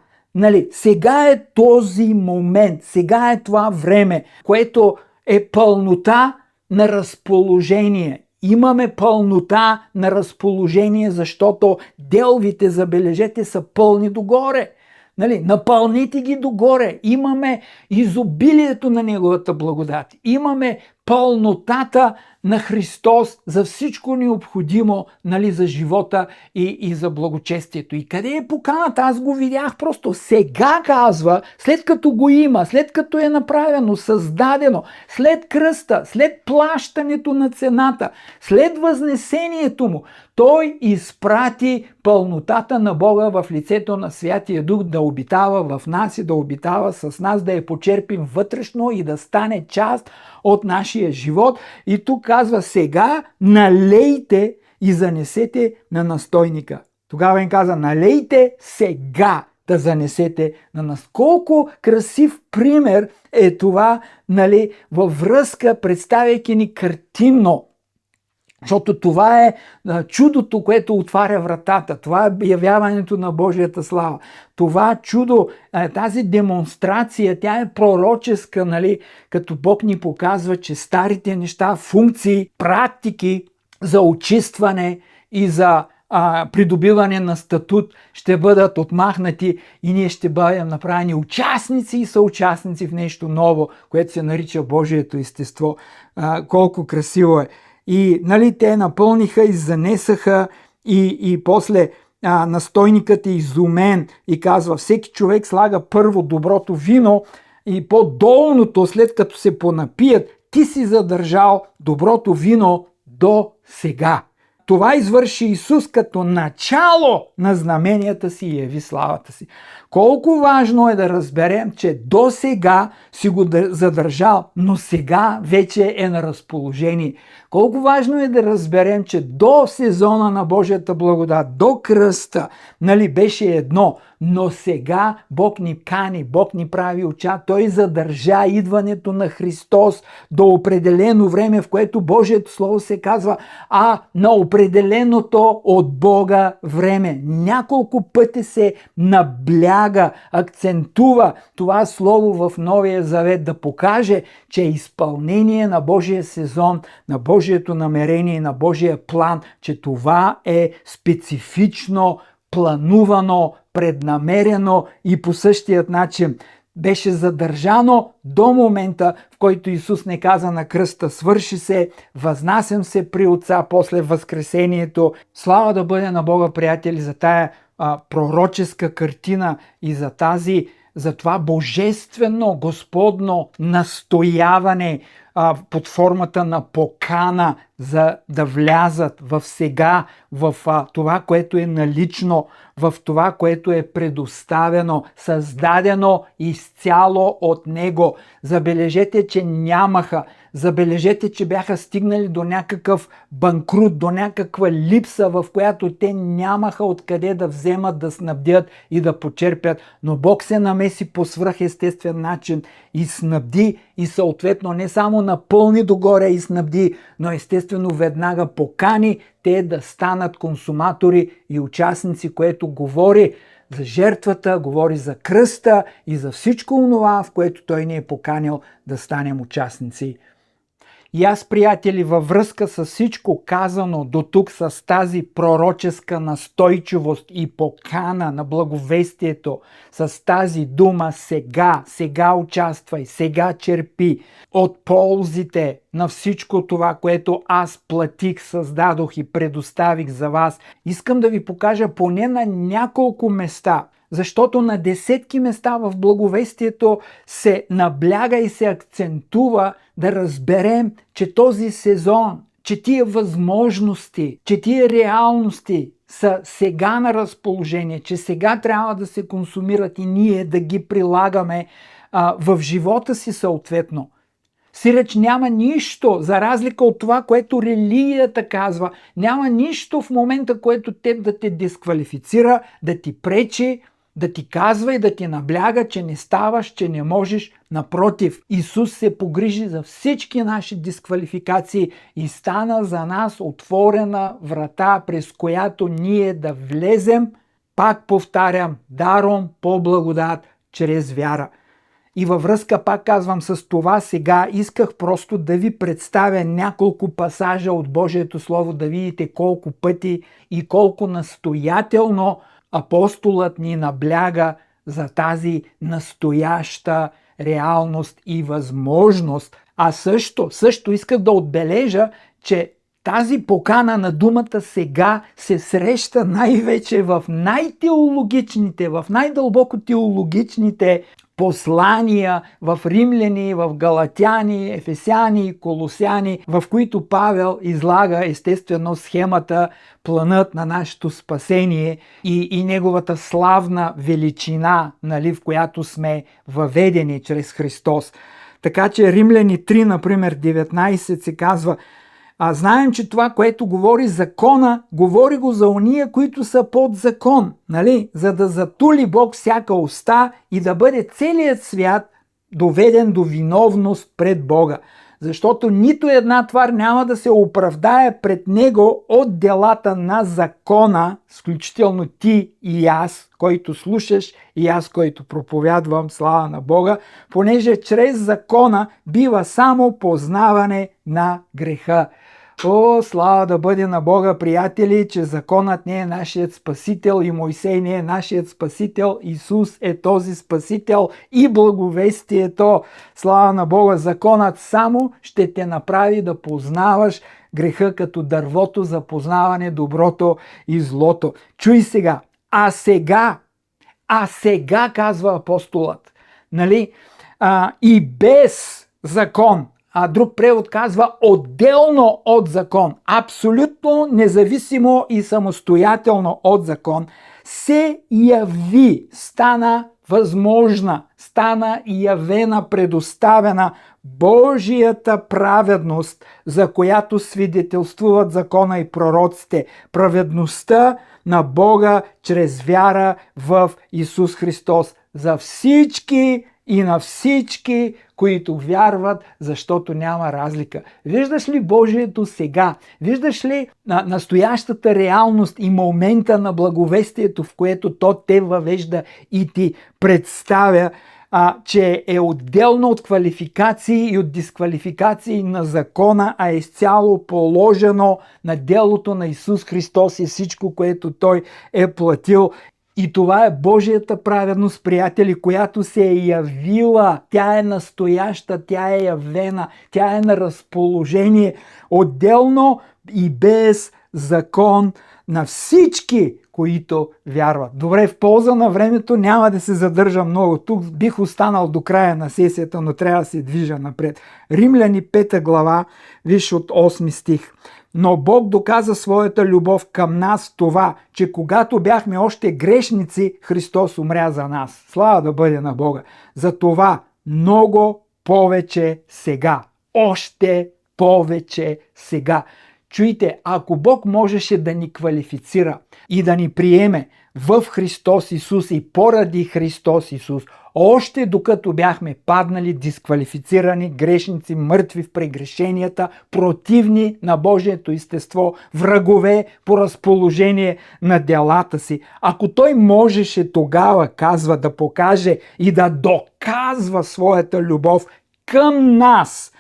Speaker 1: Сега е този момент, сега е това време, което е пълнота на разположение. Имаме пълнота на разположение, защото делвите, забележете, са пълни догоре. Напълните ги догоре. Имаме изобилието на Неговата благодат. Имаме пълнотата на Христос за всичко необходимо за живота и за благочестието. И къде е поканата? Аз го видях просто. Сега казва, след като го има, след като е направено, създадено, след кръста, след плащането на цената, след възнесението му, той изпрати пълнотата на Бога в лицето на Святия Дух да обитава в нас и да обитава с нас, да я почерпим вътрешно и да стане част от нашия живот. И тук казва, сега налейте и занесете на настойника. Тогава им каза, налейте сега да занесете на нас. Колко красив пример е това, във връзка, представяйки ни картинно Защото това е чудото, което отваря вратата. Това е явяването на Божията слава. Това чудо, тази демонстрация, тя е пророческа, нали? Като Бог ни показва, че старите неща, функции, практики за очистване и за придобиване на статут ще бъдат отмахнати и ние ще бъдем направени участници и съучастници в нещо ново, което се нарича Божието естество. Колко красиво е! И нали, те напълниха и занесаха и после настойникът е изумен и казва: всеки човек слага първо доброто вино и по-долното, след като се понапият, ти си задържал доброто вино до сега. Това извърши Исус като начало на знаменията си и яви славата си. Колко важно е да разберем, че до сега си го задържал, но сега вече е на разположение. Колко важно е да разберем, че до сезона на Божията благодат, до кръста, нали, беше едно, но сега Бог ни кани, Бог ни прави оча. Той задържа идването на Христос до определено време, в което Божието Слово се казва на определеното от Бога време. Няколко пъти се набляга, акцентува това Слово в Новия Завет да покаже, че е изпълнение на Божия сезон, на Божието намерение, на Божия план, че това е специфично, планувано, преднамерено и по същият начин беше задържано до момента, в който Исус не каза на кръста: свърши се, възнасям се при Отца после възкресението. Слава да бъде на Бога, приятели, за тая пророческа картина и за това божествено, господно настояване под формата на покана за да влязат в сега, в това, което е налично, в това, което е предоставено, създадено изцяло от Него. Забележете, че нямаха. Забележете, че бяха стигнали до някакъв банкрут, до някаква липса, в която те нямаха откъде да вземат, да снабдят и да почерпят. Но Бог се намеси по свръхестествен начин и снабди, и съответно не само напълни догоре и снабди, но естествено веднага покани те да станат консуматори и участници, което говори за жертвата, говори за кръста и за всичко онова, в което Той ни е поканил да станем участници. И аз, приятели, във връзка с всичко казано до тук, с тази пророческа настойчивост и покана на благовестието, с тази дума сега участвай, сега черпи от ползите на всичко това, което аз платих, създадох и предоставих за вас, искам да ви покажа поне на няколко места, защото на десетки места в благовестието се набляга и се акцентува да разберем, че този сезон, че тия възможности, че тия реалности са сега на разположение, че сега трябва да се консумират и ние да ги прилагаме в живота си съответно. Сиреч няма нищо, за разлика от това, което религията казва, няма нищо в момента, което теб да те дисквалифицира, да ти пречи, да ти казва и да ти набляга, че не ставаш, че не можеш. Напротив, Исус се погрижи за всички наши дисквалификации и стана за нас отворена врата, през която ние да влезем, пак повтарям, даром по благодат, чрез вяра. И във връзка, пак казвам, с това сега исках просто да ви представя няколко пасажа от Божието Слово, да видите колко пъти и колко настоятелно апостолът ни набляга за тази настояща реалност и възможност. А също исках да отбележа, че тази покана на думата сега се среща най-вече в най-теологичните, в най-дълбоко теологичните послания в Римляни, в Галатяни, Ефесяни, Колосяни, в които Павел излага естествено схемата, планът на нашето спасение и неговата славна величина, нали, в която сме въведени чрез Христос. Така че Римляни 3, например, 19 се казва: знаем, че това, което говори закона, говори го за ония, които са под закон, нали? За да затули Бог всяка уста и да бъде целият свят доведен до виновност пред Бога. защото нито една твар няма да се оправдае пред него от делата на закона, включително ти и аз, който слушаш, и аз, който проповядвам, слава на Бога, понеже чрез закона бива само познаване на греха. О, слава да бъде на Бога, приятели, че законът не е нашият спасител и Мойсей не е нашият спасител. Исус е този спасител и благовестието. Слава на Бога, законът само ще те направи да познаваш греха като дървото за познаване доброто и злото. Чуй сега, а сега, казва апостолът, нали? И без закон, а друг превод казва отделно от закон, абсолютно независимо и самостоятелно от закон, се яви, стана възможна, стана явена, предоставена Божията праведност, за която свидетелствуват закона и пророците. Праведността на Бога чрез вяра в Исус Христос за всички и на всички, които вярват, защото няма разлика. Виждаш ли Божието сега? Виждаш ли настоящата реалност и момента на благовестието, в което то те въвежда и ти представя, че е отделно от квалификации и от дисквалификации на закона, а е изцяло положено на делото на Исус Христос и всичко, което Той е платил. И това е Божията праведност, приятели, която се е явила. Тя е настояща, тя е явена, тя е на разположение, отделно и без закон на всички, които вярват. Добре, в полза на времето няма да се задържа много. Тук бих останал до края на сесията, но трябва да се движа напред. Римляни 5 глава, виж от 8 стих. Но Бог доказа своята любов към нас това, че когато бяхме още грешници, Христос умря за нас. Слава да бъде на Бога. За това много повече сега. Още повече сега. Чуйте, ако Бог можеше да ни квалифицира и да ни приеме в Христос Исус и поради Христос Исус, още докато бяхме паднали, дисквалифицирани, грешници, мъртви в прегрешенията, противни на Божието естество, врагове по разположение на делата си. Ако Той можеше тогава, казва, да покаже и да доказва своята любов към нас,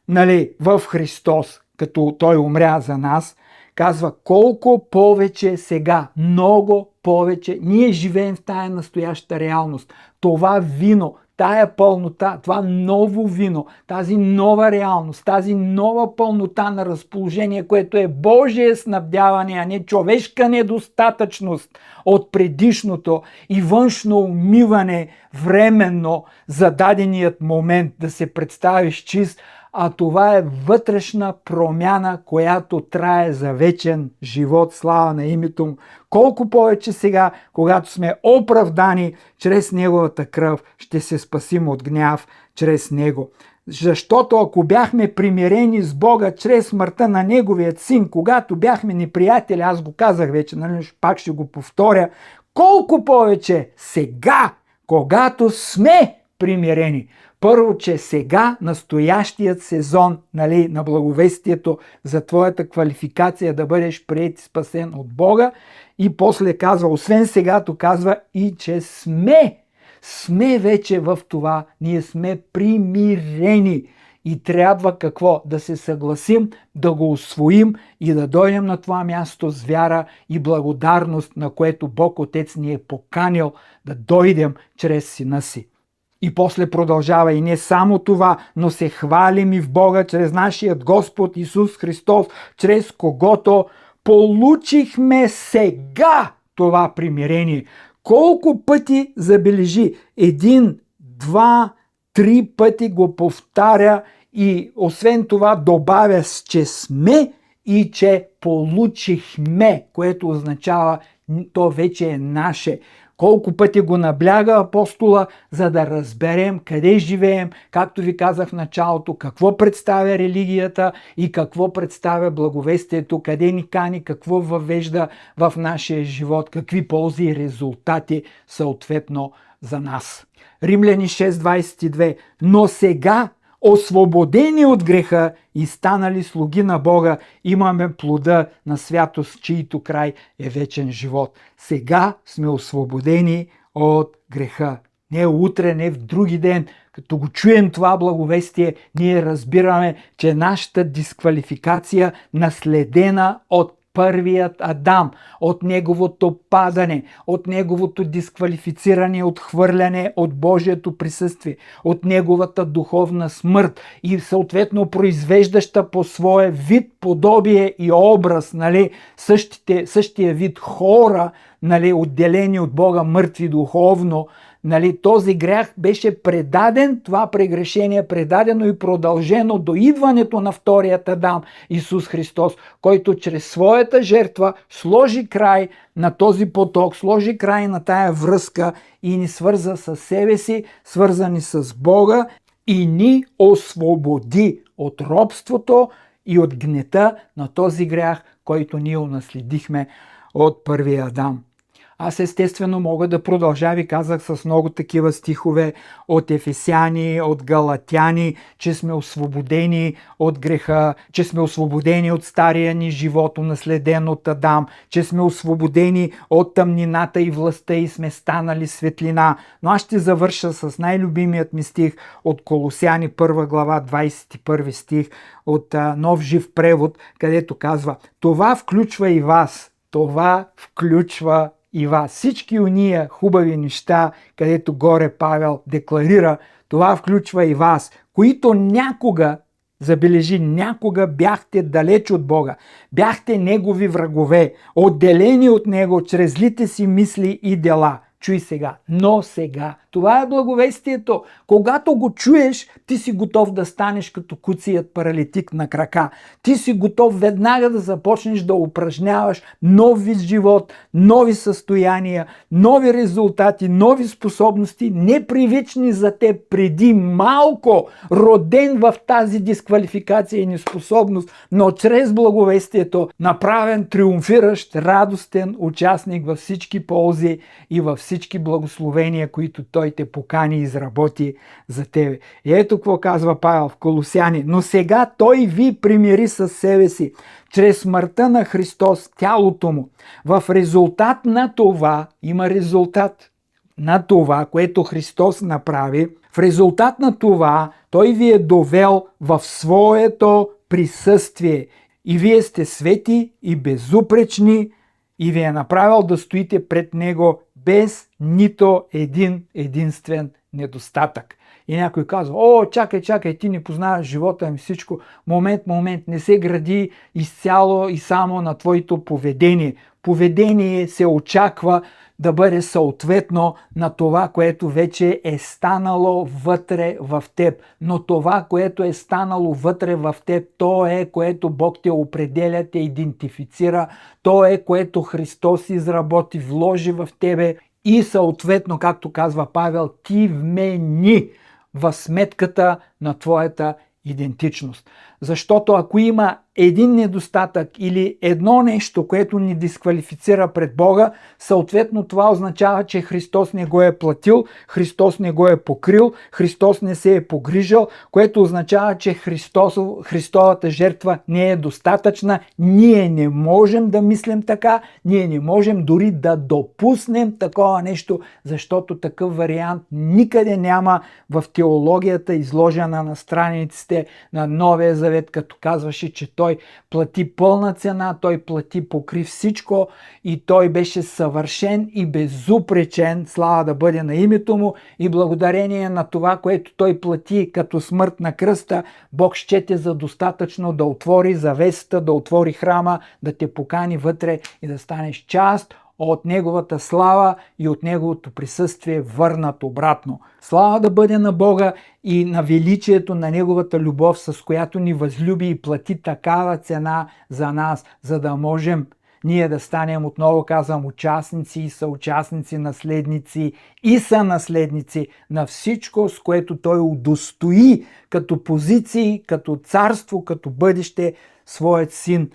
Speaker 1: нали, в Христос, като Той умря за нас, казва колко повече сега, много повече. Ние живеем в тая настояща реалност. Това вино, тая пълнота, това ново вино, тази нова реалност, тази нова пълнота на разположение, което е Божие снабдяване, а не човешка недостатъчност от предишното и външно умиване временно за даденият момент да се представиш чист, а това е вътрешна промяна, която трае за вечен живот. Слава на името му. Колко повече сега, когато сме оправдани чрез Неговата кръв, ще се спасим от гняв чрез Него. Защото ако бяхме примирени с Бога чрез смъртта на Неговият син, когато бяхме неприятели, аз го казах вече, нали, пак ще го повторя, колко повече сега, когато сме примирени. Първо, че сега настоящият сезон, нали, на благовестието за твоята квалификация да бъдеш приет и спасен от Бога, и после казва, освен сегато казва и че сме вече в това, ние сме примирени. И трябва какво? Да се съгласим, да го усвоим и да дойдем на това място с вяра и благодарност, на което Бог Отец ни е поканил да дойдем чрез Сина си. И после продължава и не само това, но се хвалим и в Бога чрез нашият Господ Исус Христос, чрез когото получихме сега това примирение. Колко пъти забележи? 1, 2, 3 пъти го повтаря и освен това добавя, че сме и че получихме, което означава то вече е наше. Колко пъти го набляга апостола, за да разберем къде живеем, както ви казах в началото, какво представя религията и какво представя благовестието, къде ни кани, какво въвежда в нашия живот, какви ползи и резултати съответно за нас. Римляни 6.22. Но сега освободени от греха и станали слуги на Бога, имаме плода на святост, чийто край е вечен живот. Сега сме освободени от греха. Не утре, не в други ден. Като го чуем това благовестие, ние разбираме, че нашата дисквалификация, наследена от първият Адам, от неговото падане, от неговото дисквалифициране, отхвърляне от Божието присъствие, от неговата духовна смърт и съответно произвеждаща по своя вид, подобие и образ, същия вид хора, отделени от Бога, мъртви духовно, този грях беше предаден, това прегрешение предадено и продължено до идването на вторият Адам, Исус Христос, който чрез своята жертва сложи край на този поток, сложи край на тая връзка и ни свърза с себе си, свързани с Бога и ни освободи от робството и от гнета на този грях, който ние унаследихме от първия Адам. Аз естествено мога да продължа, ви казах, с много такива стихове от Ефесяни, от Галатяни, че сме освободени от греха, че сме освободени от стария ни живот, унаследен от Адам, че сме освободени от тъмнината и властта и сме станали светлина. Но аз ще завърша с най-любимият ми стих от Колосяни 1 глава 21 стих от Нов жив превод, където казва: това включва и вас, това включва и вас. Всички уния хубави неща, където горе Павел декларира, това включва и вас, които някога, забележи, някога бяхте далеч от Бога, бяхте негови врагове, отделени от него чрез злите си мисли и дела. Чуй сега, но сега. Това е благовестието. Когато го чуеш, ти си готов да станеш като куцият паралитик на крака. Ти си готов веднага да започнеш да упражняваш нов вид живот, нови състояния, нови резултати, нови способности, непривични за теб преди малко, роден в тази дисквалификация и неспособност, но чрез благовестието направен триумфиращ, радостен участник във всички ползи и във всички благословения, които той те покани и изработи за тебе. И ето какво казва Павел в Колосяни. Но сега той ви примири със себе си, чрез смъртта на Христос, тялото му. В резултат на това, има резултат на това, което Христос направи, в резултат на това той ви е довел в своето присъствие. И вие сте свети и безупречни и ви е направил да стоите пред него без нито един единствен недостатък. И някой казва: чакай, ти не познаваш живота ми, всичко. Момент, не се гради изцяло и само на твоето поведение. Поведение се очаква да бъде съответно на това, което вече е станало вътре в теб. Но това, което е станало вътре в теб, то е, което Бог те определя, те идентифицира, то е, което Христос изработи, вложи в тебе и съответно, както казва Павел, ти вмени в сметката на твоята идентичност. Защото ако има един недостатък или едно нещо, което ни дисквалифицира пред Бога, съответно това означава, че Христос не го е платил, Христос не го е покрил, Христос не се е погрижал, което означава, че Христовата жертва не е достатъчна. Ние не можем да мислим така, ние не можем дори да допуснем такова нещо, защото такъв вариант никъде няма в теологията, изложена на страниците на Новия Завет, като казваше, че той плати пълна цена, той плати, покри всичко и той беше съвършен и безупречен, слава да бъде на името му, и благодарение на това, което той плати като смърт на кръста, Бог счете за достатъчно да отвори завесата, да отвори храма, да те покани вътре и да станеш част от Неговата слава и от Неговото присъствие върнат обратно. Слава да бъде на Бога и на величието на Неговата любов, с която ни възлюби и плати такава цена за нас, за да можем ние да станем, отново казвам, участници и съучастници, наследници и сънаследници на всичко, с което Той удостои като позиции, като царство, като бъдеще своят син,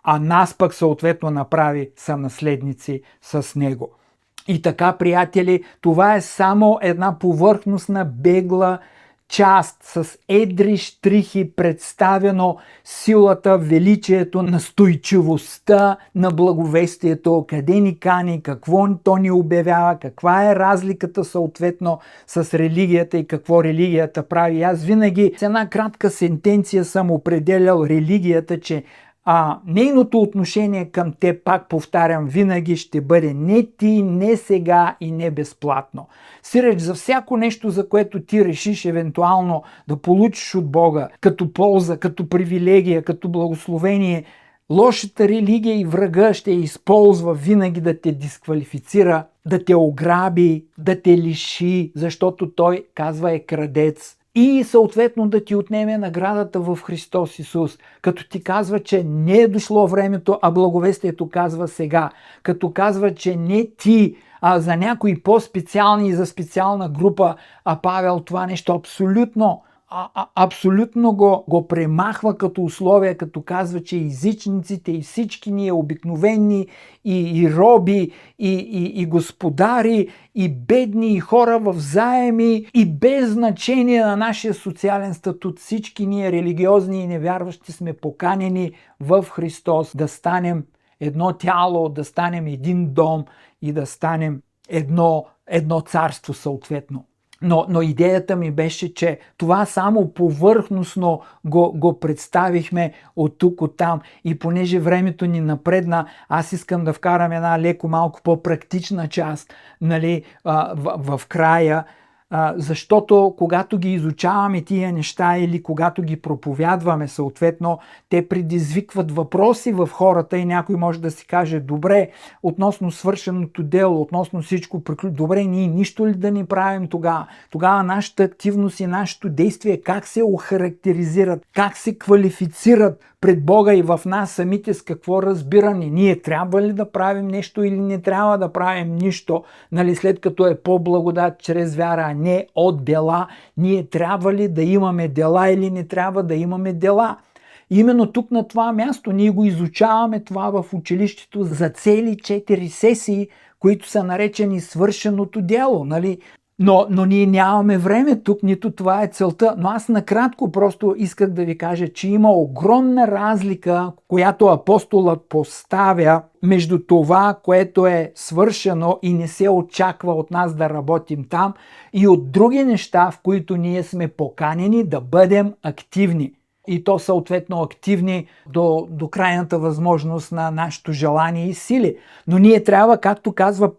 Speaker 1: а нас пък съответно направи сънаследници с него. И така, приятели, това е само една повърхностна, бегла част с едри штрихи представено силата, величието, настойчивостта на благовестието, къде ни кани, какво то ни обявява, каква е разликата съответно с религията и какво религията прави. Аз винаги с една кратка сентенция съм определял религията, че нейното отношение към те, пак повтарям, винаги ще бъде не ти, не сега и не безплатно. Сиреч за всяко нещо, за което ти решиш евентуално да получиш от Бога, като полза, като привилегия, като благословение, лошата религия и врага ще използва винаги да те дисквалифицира, да те ограби, да те лиши, защото той, казва, е крадец. И съответно да ти отнеме наградата в Христос Исус, като ти казва, че не е дошло времето, а благовестието казва сега. Като казва, че не ти, а за някои по-специални и за специална група, Павел това нещо абсолютно го премахва като условие, като казва, че езичниците и всички ние обикновени и роби, и господари, и бедни, и хора в заеми, и без значение на нашия социален статут, всички ние религиозни и невярващи сме поканени в Христос да станем едно тяло, да станем един дом и да станем едно царство съответно. Но идеята ми беше, че това само повърхностно го представихме от тук, от там, и понеже времето ни напредна, аз искам да вкарам една леко малко по-практична част, нали, в края, защото когато ги изучаваме тия неща или когато ги проповядваме съответно, те предизвикват въпроси в хората и някой може да си каже: добре, относно свършеното дело, относно всичко, добре, ние нищо ли да не правим тогава? Тогава нашата активност и нашето действие как се охарактеризират, как се квалифицират пред Бога и в нас самите, с какво разбиране? Ние трябва ли да правим нещо или не трябва да правим нищо, нали, след като е по благодат чрез вяра, а не от дела? Ние трябва ли да имаме дела или не трябва да имаме дела? Именно тук на това място ние го изучаваме това в училището за цели 4 сесии, които са наречени свършеното дело, нали? Но ние нямаме време тук, нито това е целта. Но аз накратко просто исках да ви кажа, че има огромна разлика, която апостолът поставя между това, което е свършено и не се очаква от нас да работим там, и от други неща, в които ние сме поканени да бъдем активни. И то съответно активни до крайната възможност на нашето желание и сили. Но ние трябва, както казва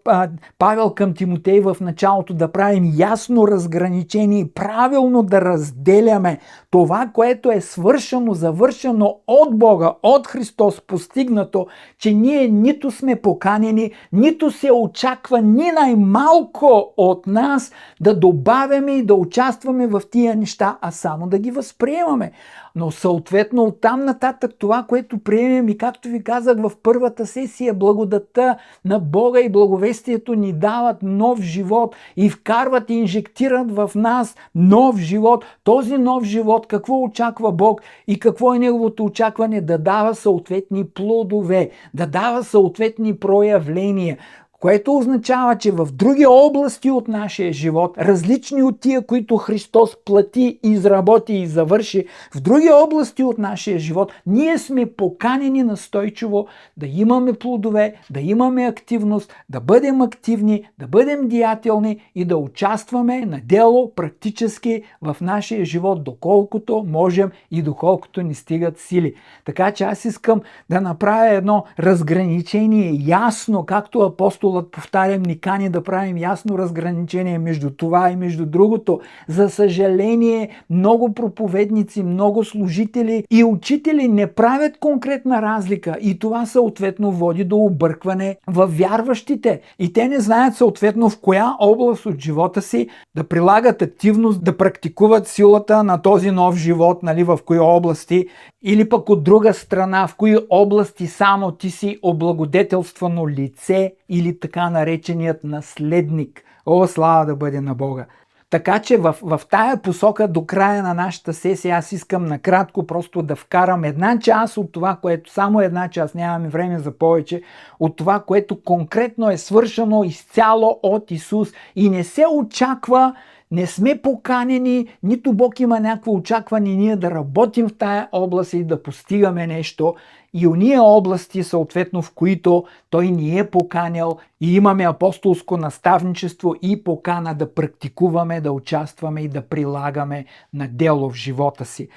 Speaker 1: Павел към Тимотей в началото, да правим ясно разграничение и правилно да разделяме това, което е свършено, завършено от Бога, от Христос, постигнато, че ние нито сме поканени, нито се очаква ни най-малко от нас да добавяме и да участваме в тия неща, а само да ги възприемаме. Но съответно оттам нататък това, което приемем, и както ви казах в първата сесия, благодата на Бога и благовестието ни дават нов живот и вкарват и инжектират в нас нов живот. Този нов живот, какво очаква Бог и какво е неговото очакване? Да дава съответни плодове, да дава съответни проявления, което означава, че в други области от нашия живот, различни от тия, които Христос плати, изработи и завърши, в други области от нашия живот, ние сме поканени настойчиво да имаме плодове, да имаме активност, да бъдем активни, да бъдем деятелни и да участваме на дело практически в нашия живот, доколкото можем и доколкото ни стигат сили. Така че аз искам да направя едно разграничение ясно, както апостолът, повтарям, ни кани да правим ясно разграничение между това и между другото. За съжаление, много проповедници, много служители и учители не правят конкретна разлика и това съответно води до объркване в вярващите. И те не знаят съответно в коя област от живота си да прилагат активност, да практикуват силата на този нов живот, нали, в кои области, или пък от друга страна, в кои области само ти си облагодетелствано лице или така нареченият наследник. О, слава да бъде на Бога! Така че в тая посока до края на нашата сесия аз искам накратко просто да вкарам една част от това, което, само една част, нямаме време за повече, от това, което конкретно е свършено изцяло от Исус и не се очаква не сме поканени, нито Бог има някакво очакване ние да работим в тая област и да постигаме нещо. И уния области, съответно, в които Той ни е поканял и имаме апостолско наставничество и покана да практикуваме, да участваме и да прилагаме на дело в живота си.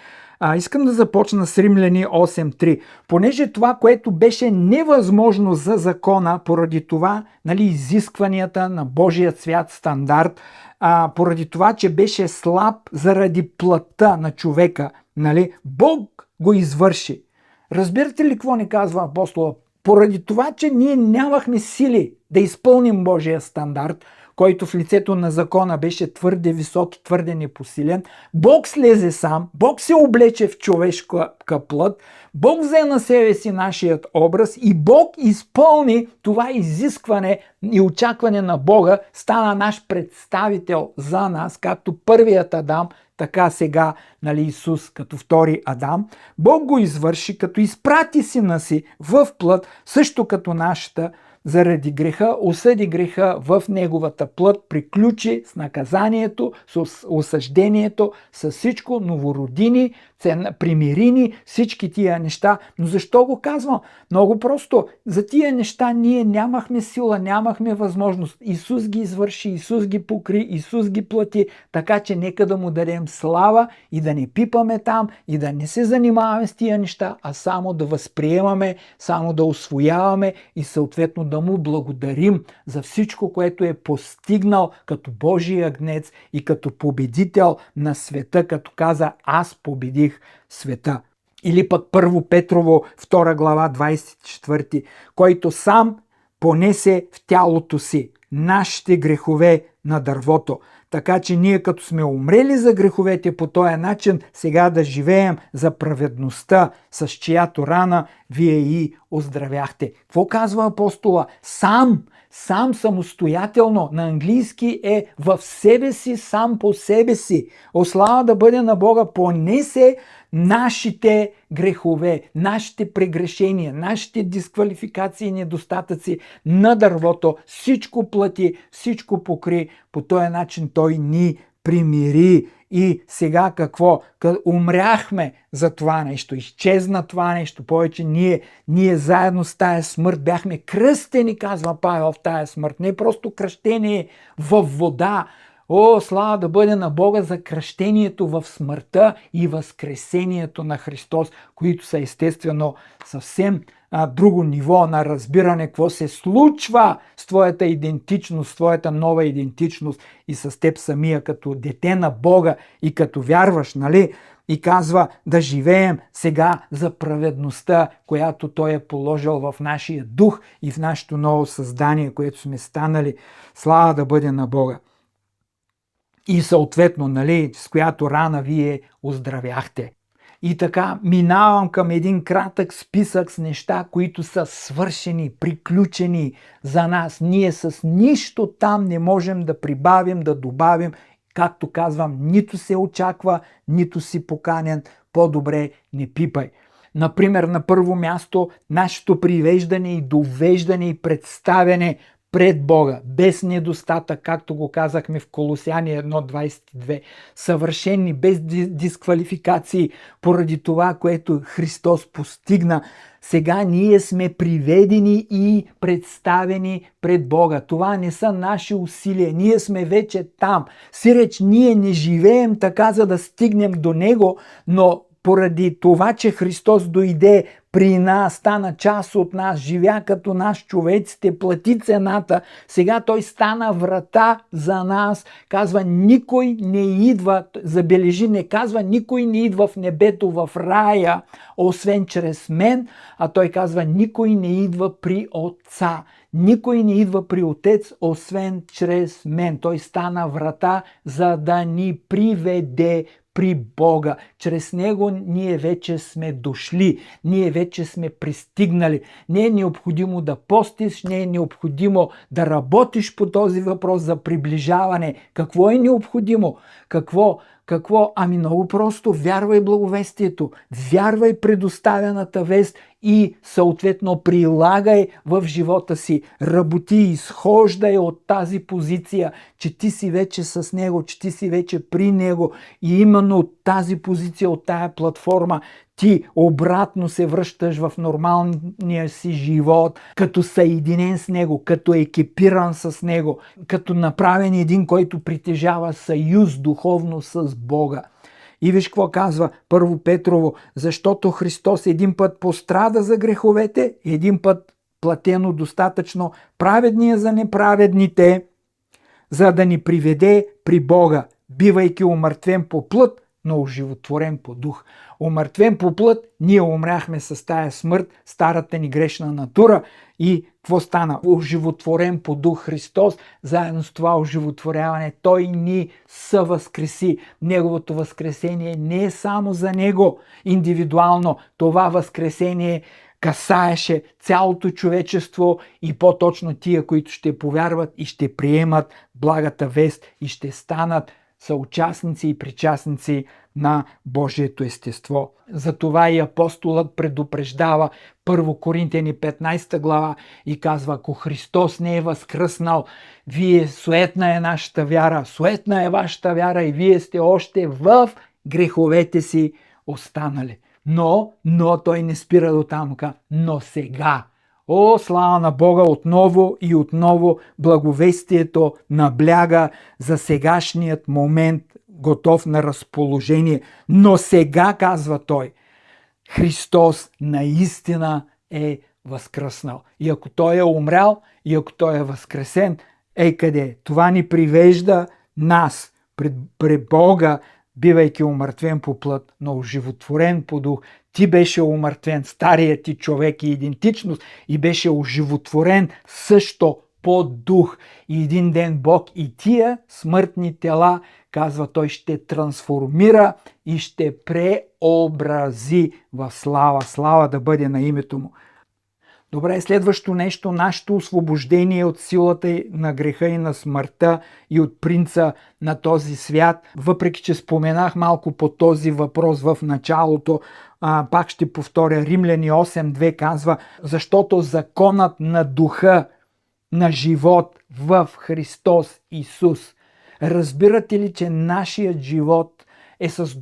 Speaker 1: Искам да започна с Римляни 8.3. Понеже това, което беше невъзможно за закона, поради това, изискванията на Божия свят стандарт, поради това, че беше слаб заради плътта на човека, Бог го извърши. Разбирате ли какво ни казва апостола? Поради това, че ние нямахме сили да изпълним Божия стандарт, който в лицето на закона беше твърде висок и твърде непосилен, Бог слезе сам, Бог се облече в човешка плът, Бог взе на себе си нашият образ и Бог изпълни това изискване и очакване на Бога, стана наш представител за нас, както първият Адам, така сега, Исус като втори Адам. Бог го извърши, като изпрати сина си в плът, също като нашата, заради греха, осъди греха в неговата плът, приключи с наказанието, с осъждението, с всичко, новородини, примирини, всички тия неща. Но защо го казвам? Много просто. За тия неща ние нямахме сила, нямахме възможност. Исус ги извърши, Исус ги покри, Исус ги плати, така че нека да му дадем слава и да не пипаме там и да не се занимаваме с тия неща, а само да възприемаме, само да усвояваме и съответно да му благодарим за всичко, което е постигнал като Божий агнец и като победител на света, като каза: аз победих света. Или пък 1 Петрово 2 глава 24, който сам понесе в тялото си нашите грехове на дървото. Така че ние като сме умрели за греховете по този начин, сега да живеем за праведността, с чиято рана вие и оздравяхте. Какво казва апостола? Сам самостоятелно, на английски е в себе си, сам по себе си. О, слава да бъде на Бога, понесе нашите грехове, нашите прегрешения, нашите дисквалификации и недостатъци на дървото. Всичко плати, всичко покри. По този начин Той ни примири. И сега какво? Умряхме за това нещо, изчезна това нещо. Повече ние заедно с тая смърт бяхме кръстени, казва Павел, в тая смърт. Не просто кръщение в вода. О, слава да бъде на Бога за кръщението в смъртта и възкресението на Христос, които са естествено съвсем друго ниво на разбиране какво се случва с твоята идентичност, твоята нова идентичност и с теб самия като дете на Бога и като вярваш, И казва да живеем сега за праведността, която Той е положил в нашия дух и в нашето ново създание, което сме станали. Слава да бъде на Бога. И съответно, с която рана вие оздравяхте. И така минавам към един кратък списък с неща, които са свършени, приключени за нас. Ние с нищо там не можем да прибавим, да добавим. Както казвам, нито се очаква, нито си поканен. По-добре не пипай. Например, на първо място, нашето привеждане и довеждане и представяне пред Бога, без недостатък, както го казахме в Колосяни 1.22, съвършени, без дисквалификации, поради това, което Христос постигна. Сега ние сме приведени и представени пред Бога. Това не са наши усилия. Ние сме вече там. Сиреч ние не живеем така, за да стигнем до Него, но поради това, че Христос дойде при нас, стана част от нас, живя като наш човеците, плати цената, сега Той стана врата за нас. Казва, никой не идва, забележи, не казва, никой не идва в небето, в рая, освен чрез мен, а Той казва, никой не идва при Отца. Никой не идва при Отец, освен чрез мен. Той стана врата, за да ни приведе при Бога. Чрез Него ние вече сме дошли, ние вече сме пристигнали. Не е необходимо да постиш, не е необходимо да работиш по този въпрос за приближаване. Какво е необходимо? Какво? Ами много просто, вярвай благовестието, вярвай предоставената вест и съответно прилагай в живота си. Работи, изхождай от тази позиция, че ти си вече с Него, че ти си вече при Него и именно от тази позиция, от тая платформа, ти обратно се връщаш в нормалния си живот, като съединен с Него, като екипиран с Него, като направен един, който притежава съюз духовно с Бога. И виж какво казва Първо Петрово, защото Христос един път пострада за греховете, един път платено достатъчно праведния за неправедните, за да ни приведе при Бога, бивайки умъртвен по плът, но оживотворен по дух. Умъртвен по плът, ние умряхме с тая смърт, старата ни грешна натура и какво стана? Оживотворен по дух Христос, заедно с това оживотворяване, Той ни съвъзкреси. Неговото възкресение не е само за Него индивидуално, това възкресение касаеше цялото човечество и по-точно тия, които ще повярват и ще приемат благата вест и ще станат съучастници и причастници на Божието естество. Затова и апостолът предупреждава 1 Коринтияни 15 глава и казва, ако Христос не е възкръснал, вие суетна е нашата вяра, суетна е вашата вяра и вие сте още в греховете си останали. Но той не спира до там, но сега. О, слава на Бога, отново и отново благовестието набляга за сегашният момент, готов на разположение. Но сега, казва той, Христос наистина е възкръснал. И ако Той е умрял, и ако Той е възкресен, къде? Това ни привежда нас пред Бога, бивайки умъртвен по плът, но оживотворен по дух. Ти беше умъртвен, старият ти човек и идентичност, и беше оживотворен също по дух. И един ден Бог и тия смъртни тела, казва той, ще трансформира и ще преобрази в слава. Слава да бъде на името му. Добре, следващо нещо, нашето освобождение от силата на греха и на смъртта и от принца на този свят. Въпреки че споменах малко по този въпрос в началото, пак ще повторя, Римляни 8.2 казва, защото законът на духа на живот в Христос Исус. Разбирате ли, че нашият живот е с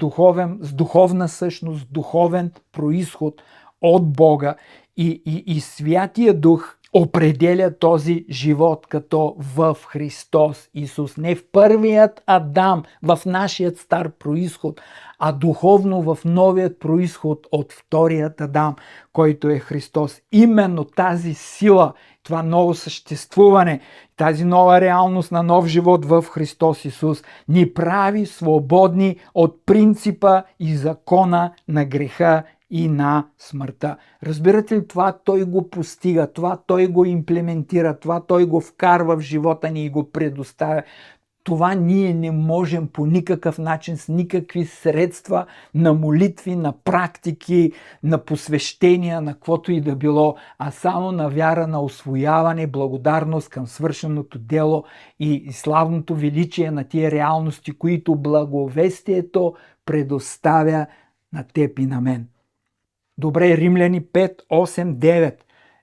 Speaker 1: духовна същност, духовен произход от Бога и Святия Дух определя този живот като в Христос Исус. Не в първият Адам, в нашият стар произход, а духовно в новият произход от вторият Адам, който е Христос. Именно тази сила, това ново съществуване, тази нова реалност на нов живот в Христос Исус ни прави свободни от принципа и закона на греха и на смъртта. Разбирате ли, това Той го постига, това Той го имплементира, това Той го вкарва в живота ни и го предоставя. Това ние не можем по никакъв начин, с никакви средства на молитви, на практики, на посвещения, на каквото и да било, а само на вяра, на усвояване, благодарност към свършеното дело и славното величие на тия реалности, които благовестието предоставя на теб и на мен. Добре, Римляни 5, 8, 9.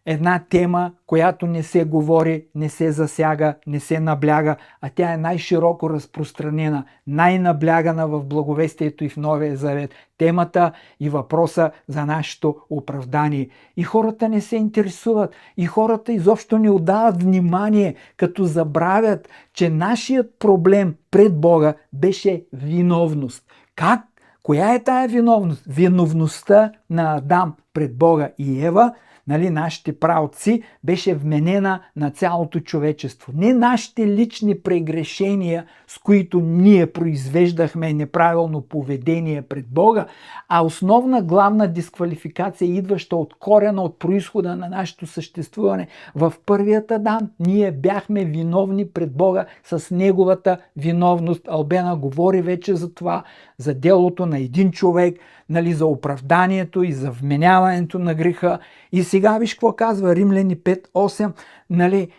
Speaker 1: Една тема, която не се говори, не се засяга, не се набляга, а тя е най-широко разпространена, най-наблягана в благовестието и в Новия Завет. Темата и въпроса за нашето оправдание. И хората не се интересуват, и хората изобщо не отдават внимание, като забравят, че нашият проблем пред Бога беше виновност. Как? Коя е тая виновност? Виновността на Адам пред Бога и Ева, нашите праотци, беше вменена на цялото човечество. Не нашите лични прегрешения, с които ние произвеждахме неправилно поведение пред Бога, а основна главна дисквалификация, идваща от корена, от произхода на нашето съществуване. В първият Адам ние бяхме виновни пред Бога с неговата виновност. Албена говори вече за това, за делото на един човек, за оправданието и за вменяването на греха. И сега виж какво казва Римляни 5.8.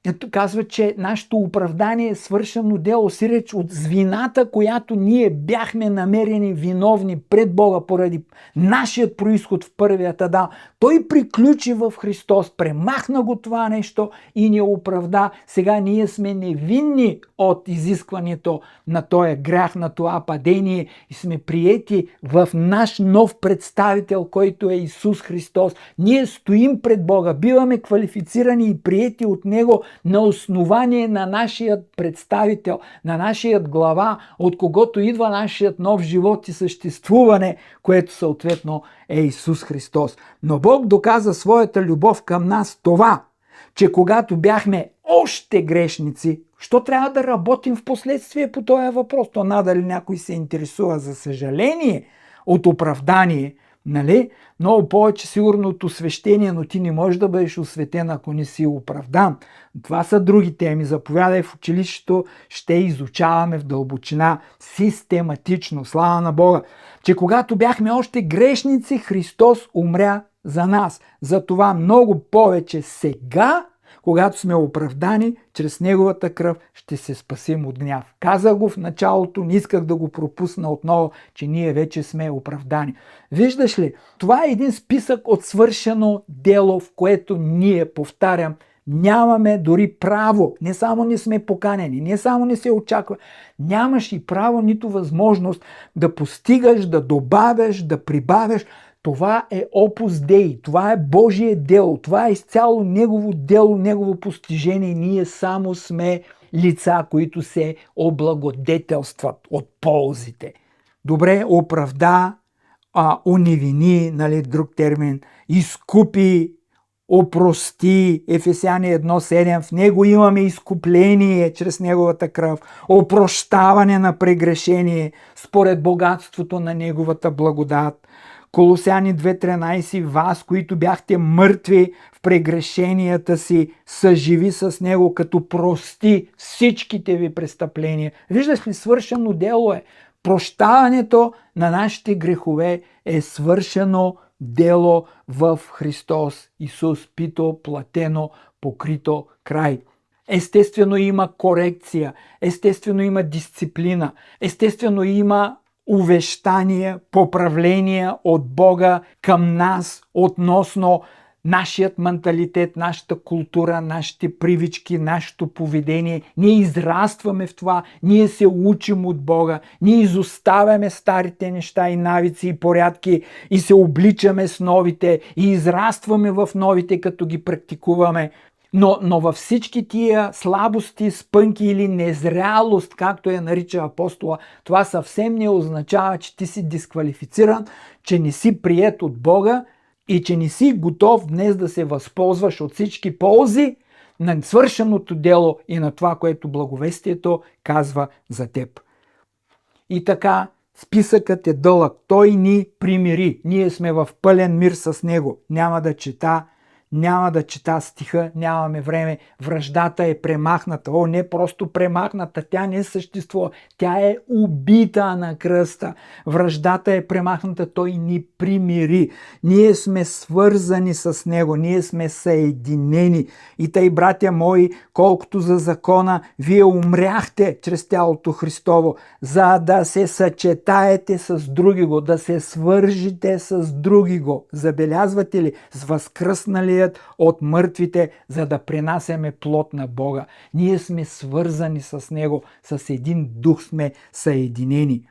Speaker 1: Ето казва, че нашето оправдание е свършено дело, сиреч от вината, която ние бяхме намерени виновни пред Бога поради нашият произход в първият Адам. Той приключи в Христос, премахна го това нещо и ни оправда. Сега ние сме невинни от изискването на този грях, на това падение и сме приети в наш нов представител, който е Исус Христос. Ние стоим пред Бога, биваме квалифицирани и приети от Него на основание на нашият представител, на нашият глава, от когото идва нашият нов живот и съществуване, което съответно е Исус Христос. Но Бог доказа своята любов към нас това, че когато бяхме още грешници, що трябва да работим в последствие по този въпрос? То надали някой се интересува, за съжаление, от оправдание, нали? Много повече сигурно от освещение, но ти не можеш да бъдеш осветен, ако не си оправдан. Това са други теми. Заповядай в училището, ще изучаваме в дълбочина, систематично. Слава на Бога! Че когато бяхме още грешници, Христос умря за нас. Затова много повече сега, когато сме оправдани, чрез Неговата кръв ще се спасим от гняв. Казах го в началото, не исках да го пропусна отново, че ние вече сме оправдани. Виждаш ли, това е един списък от свършено дело, в което ние, повтарям, нямаме дори право. Не само не сме поканени, не само не се очаква. Нямаш и право, нито възможност да постигаш, да добавяш, да прибавяш. Това е опус Dei, това е Божие дело, това е изцяло Негово дело, Негово постижение. Ние само сме лица, които се облагодетелстват от ползите. Добре, оправда, уневини, нали, друг термин, изкупи, опрости, Ефесяни 1.7, в Него имаме изкупление чрез Неговата кръв, опрощаване на прегрешение според богатството на Неговата благодат. Колосяни 2.13, вас, които бяхте мъртви в прегрешенията си, съживи с Него, като прости всичките ви престъпления. Виждаш ли, свършено дело е. Прощаването на нашите грехове е свършено дело в Христос Исус, пито, платено, покрито, край. Естествено има корекция, естествено има дисциплина, естествено има увещания, поправления от Бога към нас относно нашият менталитет, нашата култура, нашите привички, нашето поведение. Ние израстваме в това, ние се учим от Бога, ние изоставяме старите неща и навици и порядки и се обличаме с новите и израстваме в новите, като ги практикуваме. Но във всички тия слабости, спънки или незрялост, както я нарича апостола, това съвсем не означава, че ти си дисквалифициран, че не си приет от Бога и че не си готов днес да се възползваш от всички ползи на свършеното дело и на това, което благовестието казва за теб. И така, списъкът е дълъг. Той ни примири. Ние сме в пълен мир с Него. Няма да чета стиха, нямаме време. Враждата е премахната. Не просто премахната, тя не съществува. Тя е убита на кръста. Враждата е премахната, той ни примири. Ние сме свързани с Него, ние сме съединени. И тъй, братя мои, колкото за закона, вие умряхте чрез тялото Христово, за да се съчетаете с другиго, да се свържите с другиго. Забелязвате ли? С възкръсналият от мъртвите, за да принасяме плод на Бога. Ние сме свързани с Него, с един дух сме съединени.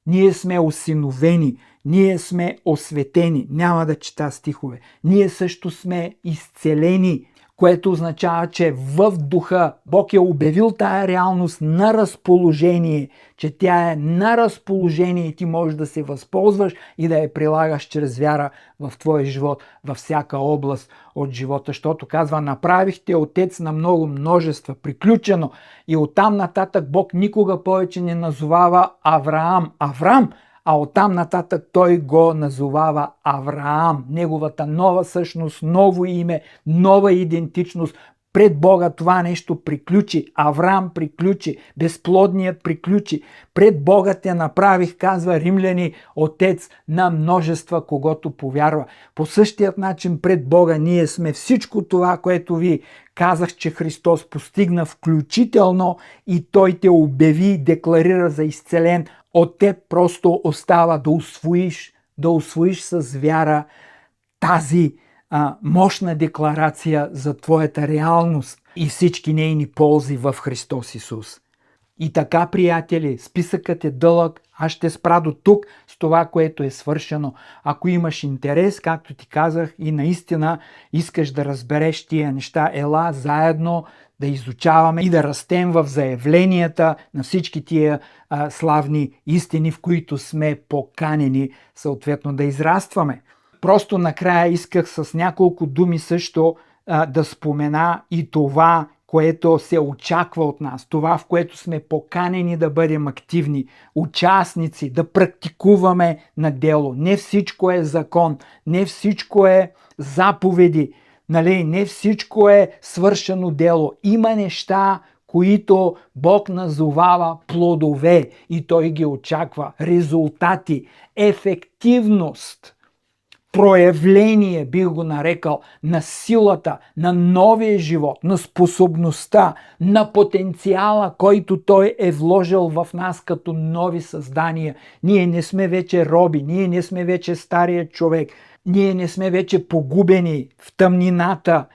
Speaker 1: Ние сме осиновени, ние сме осветени. Няма да чета стихове. Ние също сме изцелени, което означава, че в духа Бог е обявил тая реалност на разположение, че тя е на разположение и ти можеш да се възползваш и да я прилагаш чрез вяра в твоя живот, във всяка област от живота, защото казва, направихте отец на много множества, приключено. И оттам нататък Бог никога повече не назовава Авраам, а оттам нататък той го назовава Авраам. Неговата нова същност, ново име, нова идентичност, Пред Бога това нещо приключи. Авраам приключи. Безплодният приключи. Пред Бога те направих, казва Римляни, отец на множества, когото повярва. По същият начин пред Бога ние сме всичко това, което ви казах, че Христос постигна, включително и Той те обяви и декларира за изцелен. От теб просто остава да усвоиш с вяра тази мощна декларация за твоята реалност и всички нейни ползи в Христос Исус. И така, приятели, списъкът е дълъг. Аз ще спра до тук с това, което е свършено. Ако имаш интерес, както ти казах, и наистина искаш да разбереш тия неща, ела заедно да изучаваме и да растем в заявленията на всички тия славни истини, в които сме поканени съответно да израстваме. Просто накрая исках с няколко думи също да спомена и това, което се очаква от нас, това, в което сме поканени да бъдем активни, участници, да практикуваме на дело. Не всичко е закон, не всичко е заповеди, нали? Не всичко е свършено дело. Има неща, които Бог назовава плодове и Той ги очаква. Резултати, ефективност, проявление, бих го нарекал, на силата, на новия живот, на способността, на потенциала, който Той е вложил в нас като нови създания. Ние не сме вече роби, ние не сме вече стария човек, ние не сме вече погубени в тъмнината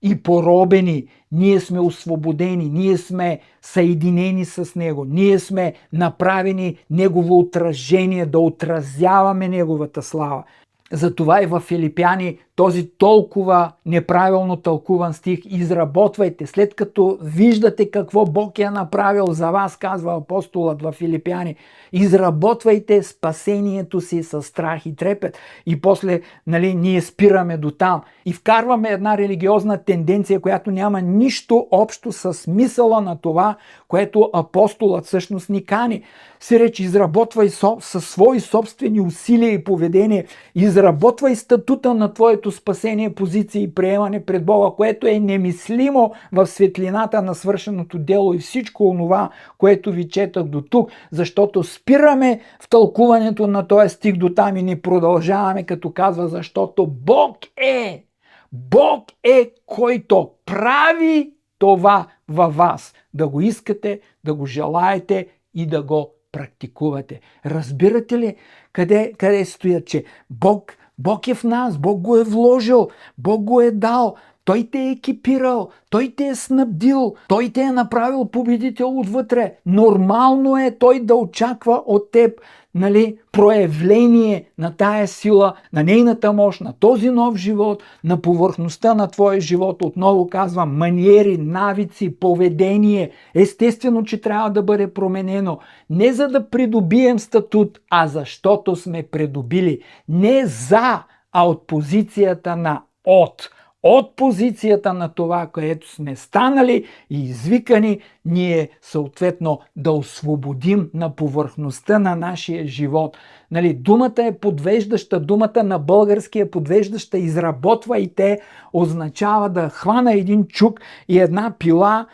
Speaker 1: и поробени. Ние сме освободени, ние сме съединени с Него, ние сме направени Негово отражение, да отразяваме Неговата слава. Затова и в Филипяни този толкова неправилно тълкуван стих изработвайте. След като виждате какво Бог е направил за вас, казва апостолът в Филипяни, изработвайте спасението си с страх и трепет. И после ние спираме до там и вкарваме една религиозна тенденция, която няма нищо общо с смисъла на това, което апостолът всъщност ни кани. Сиреч, изработвай със свои собствени усилия и поведение, изработвай статута на твоето спасение, позиция и приемане пред Бога, което е немислимо в светлината на свършеното дело и всичко онова, което ви четах до тук, защото спираме в тълкуването на този стих до там и ни продължаваме, като казва, защото Бог е който прави това във вас. Да го искате, да го желаете и да го практикувате. Разбирате ли къде стоят, че Бог е в нас, Бог го е вложил, Бог го е дал, Той те е екипирал, Той те е снабдил, Той те е направил победител отвътре. Нормално е Той да очаква от теб проявление на тая сила, на нейната мощ, на този нов живот, на повърхността на твоя живот. Отново казвам, маниери, навици, поведение. Естествено, че трябва да бъде променено. Не за да придобием статут, а защото сме придобили. Не за, а от позицията на от позицията на това, което сме станали и извикани, ние съответно да освободим на повърхността на нашия живот. Думата е подвеждаща, думата на български е подвеждаща, изработвайте, означава да хвана един чук и една пила,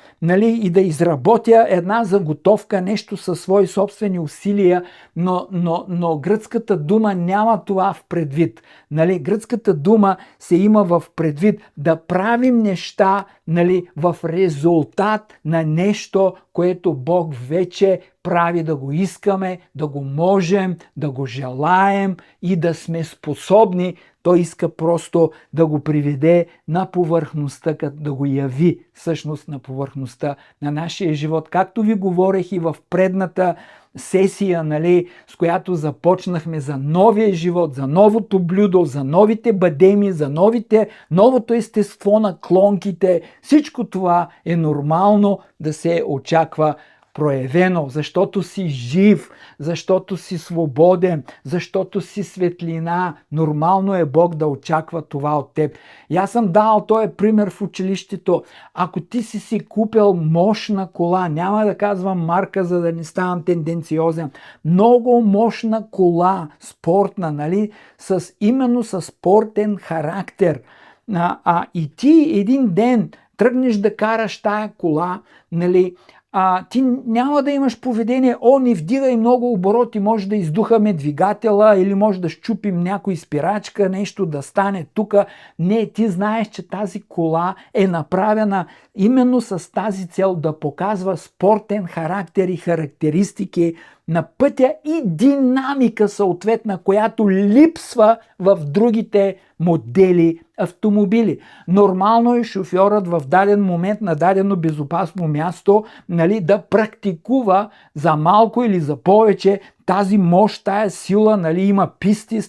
Speaker 1: и да изработя една заготовка, нещо със свои собствени усилия, но гръцката дума няма това в предвид. Гръцката дума се има в предвид да правим неща в резултат на нещо, което Бог вече прави, да го искаме, да го можем, да го желаем и да сме способни. Той иска просто да го приведе на повърхността, да го яви всъщност на повърхността на нашия живот. Както ви говорех и в предната сесия, с която започнахме за новия живот, за новото блюдо, за новите бадеми, за новото естество на клонките. Всичко това е нормално да се очаква проявено, защото си жив, защото си свободен, защото си светлина. Нормално е Бог да очаква това от теб. И аз съм дал този пример в училището. Ако ти си купил мощна кола, няма да казвам марка, за да не ставам тенденциозен, много мощна кола, спортна, именно с спортен характер. И ти един ден тръгнеш да караш тая кола, нали, ти няма да имаш поведение, не вдигай много обороти, може да издухаме двигателя или може да щупим някой спирачка, нещо да стане тук. Не, ти знаеш, че тази кола е направена именно с тази цел да показва спортен характер и характеристики на пътя и динамика съответна, която липсва в другите модели автомобили. Нормално е шофьорът в даден момент на дадено безопасно място, нали, да практикува за малко или за повече тази мощ, тая сила, нали, има писти,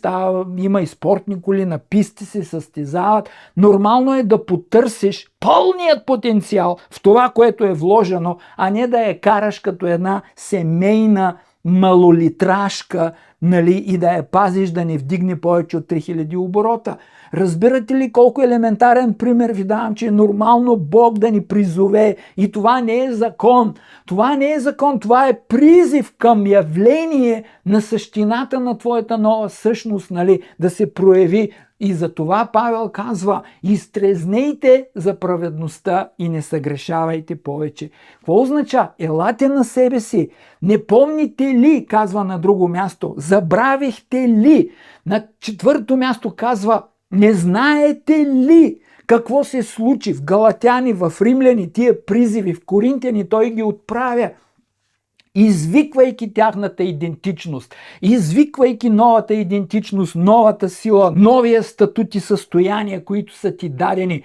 Speaker 1: има и спортни коли, на писти се състезават. Нормално е да потърсиш пълният потенциал в това, което е вложено, а не да я караш като една семейна малолитражка, нали, и да я пазиш да не вдигне повече от 3000 оборота. Разбирате ли колко елементарен пример ви давам, че е нормално Бог да ни призове, и това не е закон. Това не е закон, това е призив към явление на същината на твоята нова същност, нали, да се прояви. И за това Павел казва: изтрезнейте за праведността и не съгрешавайте повече. Какво означава? Елате на себе си. Не помните ли, казва на друго място, забравихте ли? На 4-то място казва: не знаете ли какво се случи в Галатяни, в Римляни, тия призиви, в Коринтяни, той ги отправя, извиквайки тяхната идентичност, извиквайки новата идентичност, новата сила, новия статут и състояния, които са ти дадени.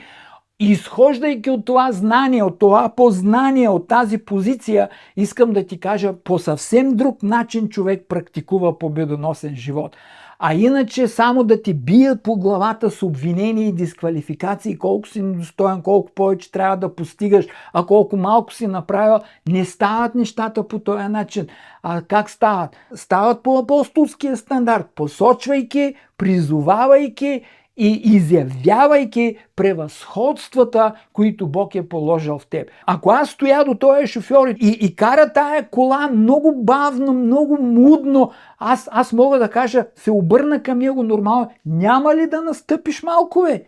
Speaker 1: Изхождайки от това знание, от това познание, от тази позиция, искам да ти кажа, по съвсем друг начин човек практикува победоносен живот. А иначе само да ти бият по главата с обвинения и дисквалификации, колко си недостоен, колко повече трябва да постигаш, а колко малко си направил, не стават нещата по този начин. А как стават? Стават по апостолския стандарт, посочвайки, призовавайки и изявявайки превъзходствата, които Бог е положил в теб. Ако аз стоя до този шофьор и кара тая кола много бавно, много мудно, аз мога да кажа, се обърна към него нормално: няма ли да настъпиш малко, бе?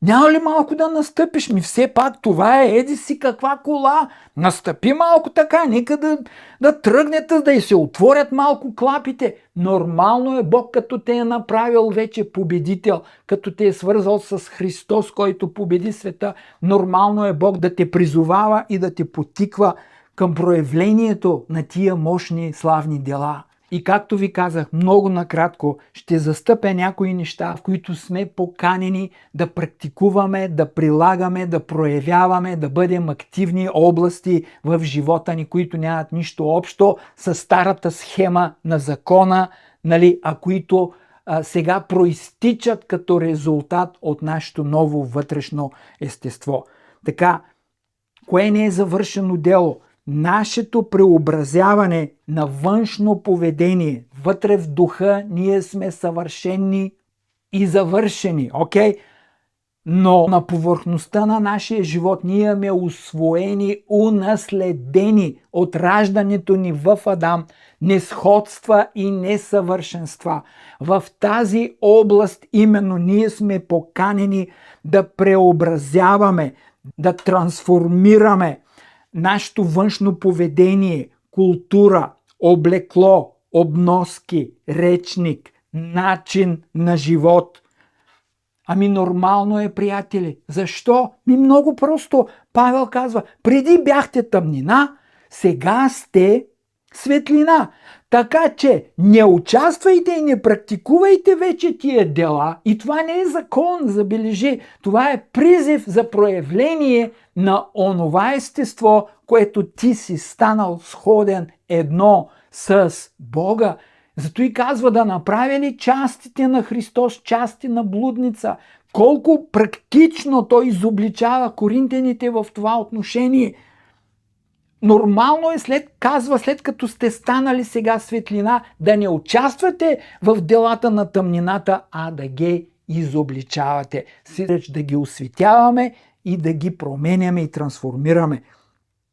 Speaker 1: Няма ли малко да настъпиш? Все пак това е еди си каква кола. Настъпи малко така, нека да тръгнете, да и се отворят малко клапите. Нормално е Бог, като те е направил вече победител, като те е свързал с Христос, който победи света. Нормално е Бог да те призовава и да те потиква към проявлението на тия мощни славни дела. И както ви казах, много накратко ще застъпя някои неща, в които сме поканени да практикуваме, да прилагаме, да проявяваме, да бъдем активни области в живота ни, които нямат нищо общо с старата схема на закона, нали, а които сега проистичат като резултат от нашето ново вътрешно естество. Така, кое не е завършено дело? Нашето преобразяване на външно поведение, вътре в духа, ние сме съвършени и завършени, окей? Но на повърхността на нашия живот ние имаме усвоени, унаследени от раждането ни в Адам несходства и несъвършенства. В тази област именно ние сме поканени да преобразяваме, да трансформираме нашето външно поведение, култура, облекло, обноски, речник, начин на живот. Ами нормално е, приятели. Защо? Много просто. Павел казва: преди бяхте тъмнина, сега сте светлина. Така че не участвайте и не практикувайте вече тия дела. И това не е закон, забележи. Това е призив за проявление на онова естество, което ти си станал сходен едно с Бога. Зато и казва да направили частите на Христос части на блудница. Колко практично той изобличава коринтяните в това отношение. Нормално е, след като сте станали сега светлина, да не участвате в делата на тъмнината, а да ги изобличавате. Да ги осветяваме и да ги променяме и трансформираме.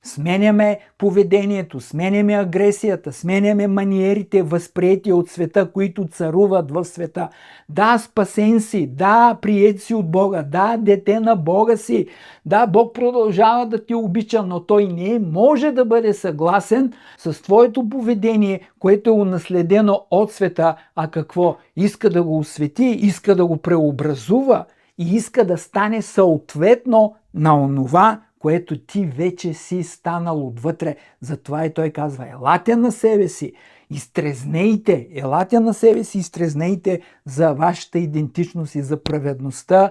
Speaker 1: Сменяме поведението, сменяме агресията, сменяме маниерите, възприятия от света, които царуват в света. Да, спасен си, да, приет си от Бога, да, дете на Бога си, да, Бог продължава да те обича, но Той не може да бъде съгласен с твоето поведение, което е унаследено от света, а какво? Иска да го освети, иска да го преобразува и иска да стане съответно на онова, което ти вече си станал отвътре. Затова и той казва: елате на себе си, изтрезнейте, елате на себе си, изтрезнейте за вашата идентичност и за праведността,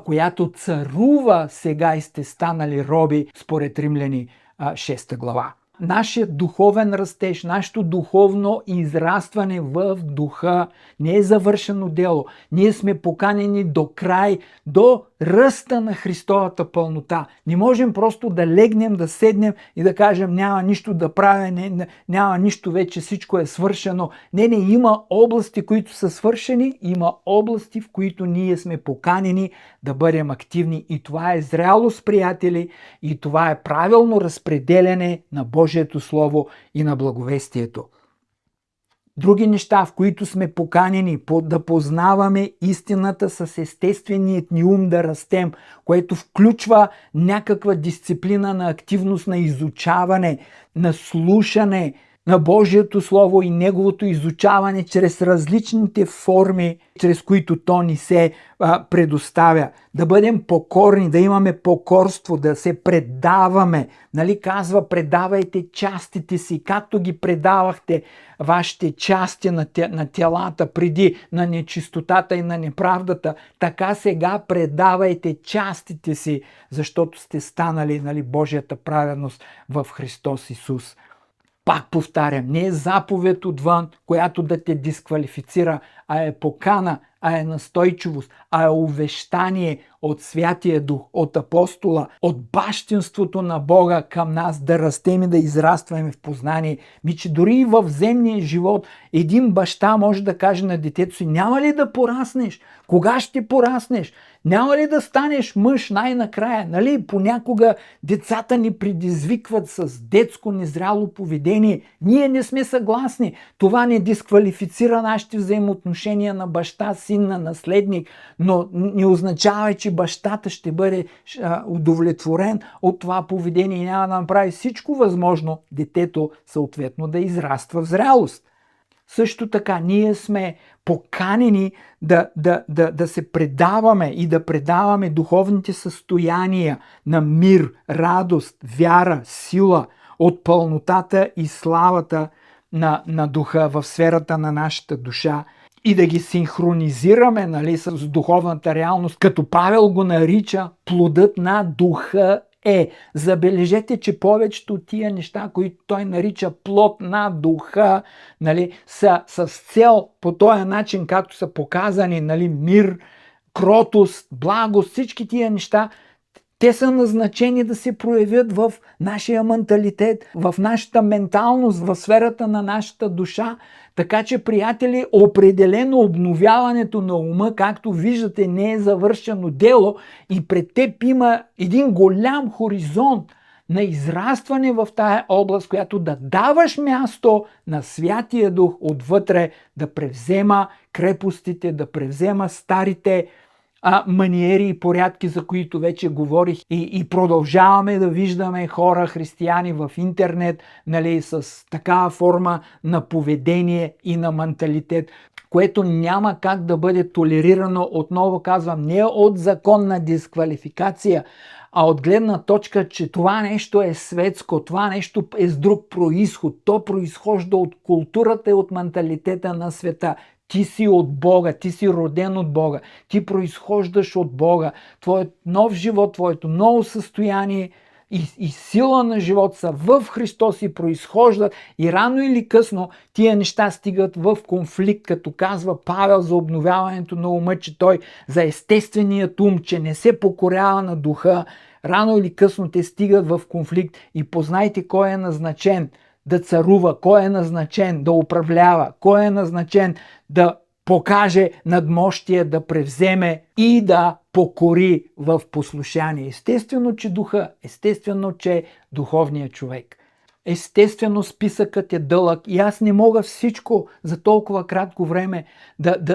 Speaker 1: която царува сега и сте станали роби, според Римляни 6 глава. Нашият духовен растеж, нашето духовно израстване в духа не е завършено дело. Ние сме поканени до край, до ръста на Христовата пълнота. Не можем просто да легнем, да седнем и да кажем: няма нищо да правя, няма нищо вече, всичко е свършено. Не, има области, които са свършени, има области, в които ние сме поканени да бъдем активни. И това е зрялост, приятели, и това е правилно разпределяне на Божието Слово и на благовестието. Други неща, в които сме поканени да познаваме истината с естественият ни ум да растем, което включва някаква дисциплина на активност, на изучаване, на слушане на Божието Слово и Неговото изучаване чрез различните форми, чрез които то ни се предоставя. Да бъдем покорни, да имаме покорство, да се предаваме. Нали казва: предавайте частите си, както ги предавахте вашите части на телата преди, на нечистотата и на неправдата, така сега предавайте частите си, защото сте станали Божията праведност в Христос Исус. Пак повтарям, не е заповед отвън, която да те дисквалифицира, а е покана, а е настойчивост, а е увещание от Святия Дух, от апостола, от бащинството на Бога към нас да растем и да израстваме в познание. Че дори и в земния живот един баща може да каже на детето си: няма ли да пораснеш? Кога ще пораснеш? Няма ли да станеш мъж най-накрая? Нали? Понякога децата ни предизвикват с детско незряло поведение. Ние не сме съгласни. Това не дисквалифицира нашите взаимоотношения на баща, син, на наследник, но не означава, че бащата ще бъде удовлетворен от това поведение и няма да направи всичко възможно детето съответно да израства в зрялост. Също така, ние сме поканени да се предаваме и да предаваме духовните състояния на мир, радост, вяра, сила от пълнотата и славата на духа в сферата на нашата душа и да ги синхронизираме с духовната реалност, като Павел го нарича плодът на духа е. Забележете, че повечето от тия неща, които той нарича плод на духа, са с цел по този начин, както са показани, мир, кротост, благост, всички тия неща, те са назначени да се проявят в нашия менталитет, в нашата менталност, в сферата на нашата душа. Така че, приятели, определено обновяването на ума, както виждате, не е завършено дело и пред теб има един голям хоризонт на израстване в тая област, която да даваш място на Святия Дух отвътре да превзема крепостите, да превзема старите маниери и порядки, за които вече говорих, и продължаваме да виждаме хора, християни в интернет, с такава форма на поведение и на менталитет, което няма как да бъде толерирано, отново казвам, не от законна дисквалификация, а от гледна точка, че това нещо е светско, това нещо е с друг произход, то произхожда от културата и от менталитета на света. Ти си от Бога, ти си роден от Бога, ти произхождаш от Бога. Твоят нов живот, твоето ново състояние и сила на живот са в Христос и произхождат, и рано или късно тия неща стигат в конфликт, като казва Павел за обновяването на ума, че той за естественият ум, че не се покорява на духа, рано или късно те стигат в конфликт. И познайте кой е назначен да царува, кой е назначен да управлява, кой е назначен да покаже надмощие, да превземе и да покори в послушание. Естествено, че духа, естествено, че духовният човек. Естествено, списъкът е дълъг и аз не мога всичко за толкова кратко време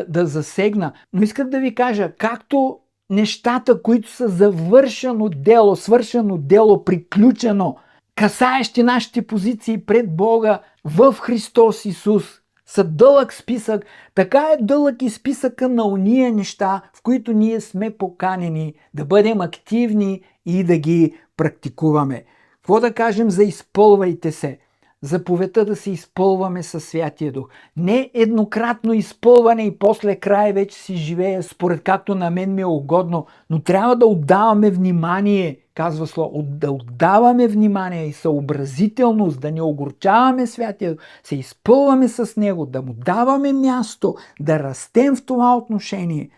Speaker 1: да засегна. Но искам да ви кажа, както нещата, които са свършено дело, приключено, касаещи нашите позиции пред Бога в Христос Исус, са дълъг списък, така е дълъг и списъка на ония неща, в които ние сме поканени да бъдем активни и да ги практикуваме. Какво да кажем за изпълвайте се? Заповедта да се изпълваме със Святия Дух. Не еднократно изпълване и после край вече си живея според както на мен ми е угодно, но трябва да отдаваме внимание, казва Слово, да отдаваме внимание и съобразителност, да не огорчаваме Святия Дух, се изпълваме с Него, да му даваме място, да растем в това отношение.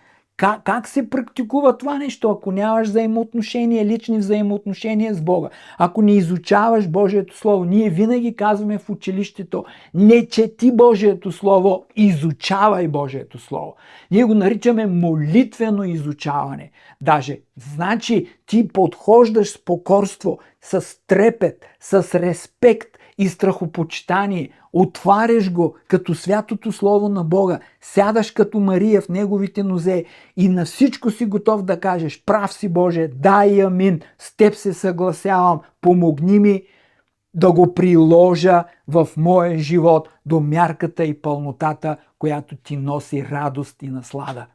Speaker 1: Как се практикува това нещо, ако нямаш взаимоотношения, лични взаимоотношения с Бога? Ако не изучаваш Божието Слово, ние винаги казваме в училището, не чети Божието Слово, изучавай Божието Слово. Ние го наричаме молитвено изучаване. Даже, значи ти подхождаш с покорство, с трепет, с респект и страхопочитание, отваряш го като святото Слово на Бога, сядаш като Мария в Неговите нозе и на всичко си готов да кажеш: прав си, Боже, да и амин, с Теб се съгласявам, помогни ми да го приложа в моя живот до мярката и пълнотата, която ти носи радост и наслада.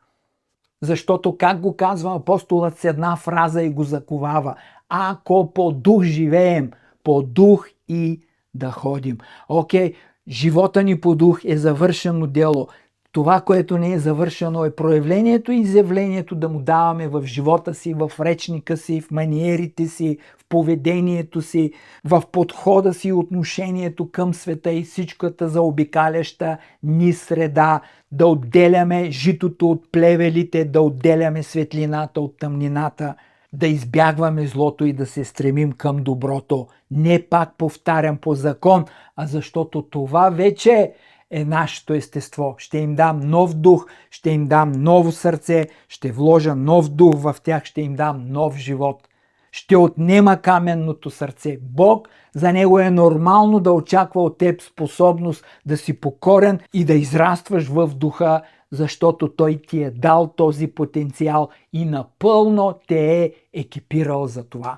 Speaker 1: Защото, как го казва апостолът с една фраза и го заковава: ако по дух живеем, по дух и да ходим. Окей, живота ни по дух е завършено дело. Това, което не е завършено, е проявлението и изявлението да му даваме в живота си, в речника си, в маниерите си, в поведението си, в подхода си, отношението към света и всичката заобикаляща ни среда, да отделяме житото от плевелите, да отделяме светлината от тъмнината, да избягваме злото и да се стремим към доброто. Не пак повтарям по закон, а защото това вече е нашето естество. Ще им дам нов дух, ще им дам ново сърце, ще вложа нов дух в тях, ще им дам нов живот. Ще отнема каменното сърце. Бог, за Него е нормално да очаква от теб способност да си покорен и да израстваш в духа, защото Той ти е дал този потенциал и напълно те е екипирал за това.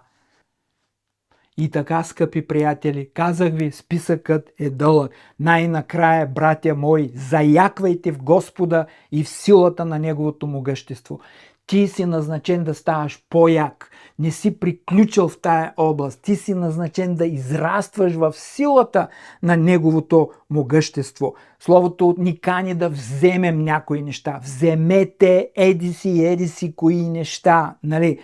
Speaker 1: И така, скъпи приятели, казах ви, списъкът е дълъг. Най-накрая, братя мои, заяквайте в Господа и в силата на Неговото могъщество. Ти си назначен да ставаш по-як. Не си приключил в тая област. Ти си назначен да израстваш в силата на Неговото могъщество. Словото ни кани да вземем някои неща. Вземете еди си кои неща. Нали?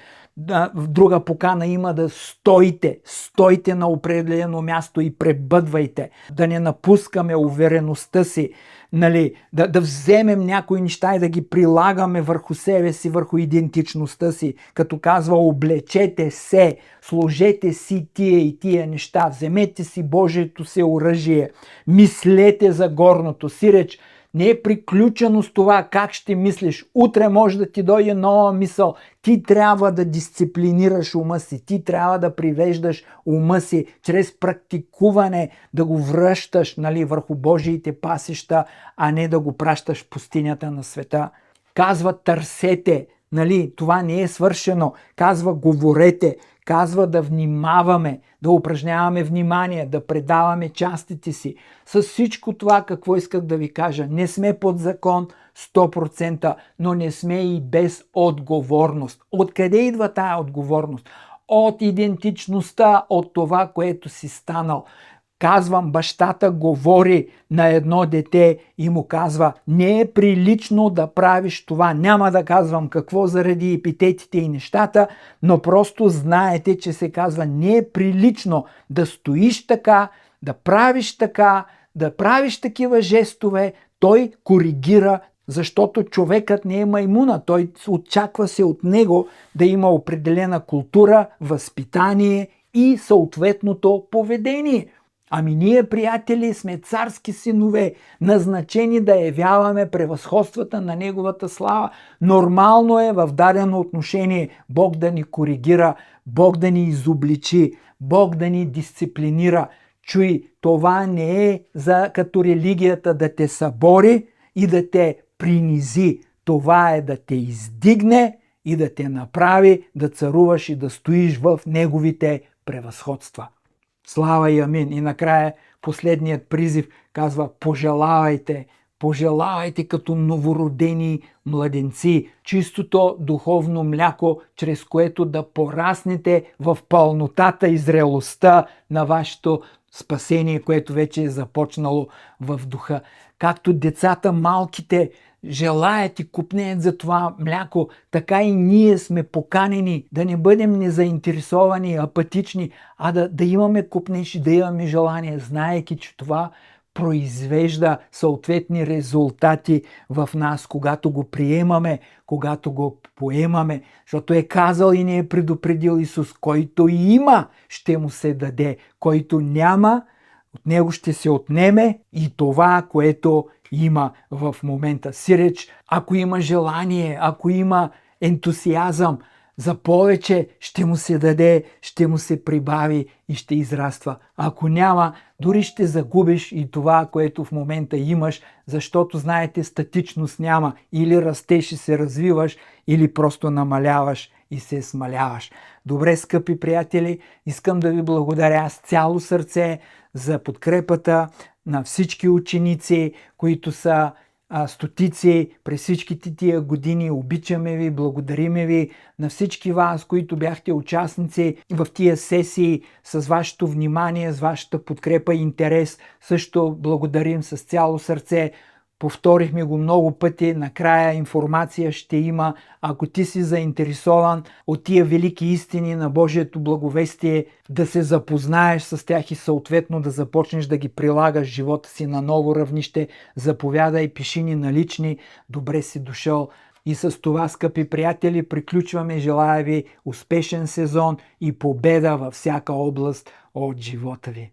Speaker 1: В друга покана има да стойте на определено място и пребъдвайте, да не напускаме увереността си, нали, да вземем някои неща и да ги прилагаме върху себе си, върху идентичността си, като казва: облечете се, сложете си тия и тия неща, вземете си Божието се оръжие, мислете за горното, сиреч не е приключено с това как ще мислиш. Утре може да ти дойде нова мисъл. Ти трябва да дисциплинираш ума си. Ти трябва да привеждаш ума си чрез практикуване, да го връщаш, нали, върху Божиите пасища, а не да го пращаш в пустинята на света. Казва: търсете. Нали, това не е свършено. Казва: говорете. Казва: да внимаваме, да упражняваме внимание, да предаваме частите си. С всичко това, какво исках да ви кажа? Не сме под закон 100%, но не сме и без отговорност. Откъде идва тая отговорност? От идентичността, от това, което си станал. Казвам, бащата говори на едно дете и му казва: не е прилично да правиш това. Няма да казвам какво заради епитетите и нещата, но просто знаете, че се казва: не е прилично да стоиш така, да правиш такива жестове. Той коригира, защото човекът не е маймуна. Той очаква се от него да има определена култура, възпитание и съответното поведение. Ами ние, приятели, сме царски синове, назначени да явяваме превъзходствата на Неговата слава. Нормално е в дадено отношение Бог да ни коригира, Бог да ни изобличи, Бог да ни дисциплинира. Чуй, това не е за като религията да те събори и да те принизи. Това е да те издигне и да те направи да царуваш и да стоиш в Неговите превъзходства. Слава и амин. И накрая последният призив казва: пожелавайте като новородени младенци чистото духовно мляко, чрез което да пораснете в пълнотата и зрелостта на вашето спасение, което вече е започнало в духа. Както децата малките желаят и купнеят за това мляко, така и ние сме поканени да не бъдем незаинтересовани, апатични, а да имаме купнеж и да имаме желание, знаейки, че това произвежда съответни резултати в нас, когато го приемаме, когато го поемаме, защото е казал и ни е предупредил Исус: който има, ще му се даде, който няма, от него ще се отнеме и това, което има в момента. Сиреч, ако има желание, ако има ентусиазъм за повече, ще му се даде, ще му се прибави и ще израства. Ако няма, дори ще загубиш и това, което в момента имаш, защото, знаете, статичност няма. Или растеш и се развиваш, или просто намаляваш и се смаляваш. Добре, скъпи приятели, искам да ви благодаря с цяло сърце за подкрепата на всички ученици, които са стотици през всичките тия години. Обичаме ви, благодариме ви, на всички вас, които бяхте участници в тия сесии, с вашето внимание, с вашата подкрепа и интерес. Също благодарим с цяло сърце. Повторихме го много пъти, накрая информация ще има. Ако ти си заинтересован от тия велики истини на Божието благовестие, да се запознаеш с тях и съответно да започнеш да ги прилагаш в живота си на ново равнище, заповядай, пиши ни на лични. Добре си дошъл. И с това, скъпи приятели, приключваме. Желая ви успешен сезон и победа във всяка област от живота ви.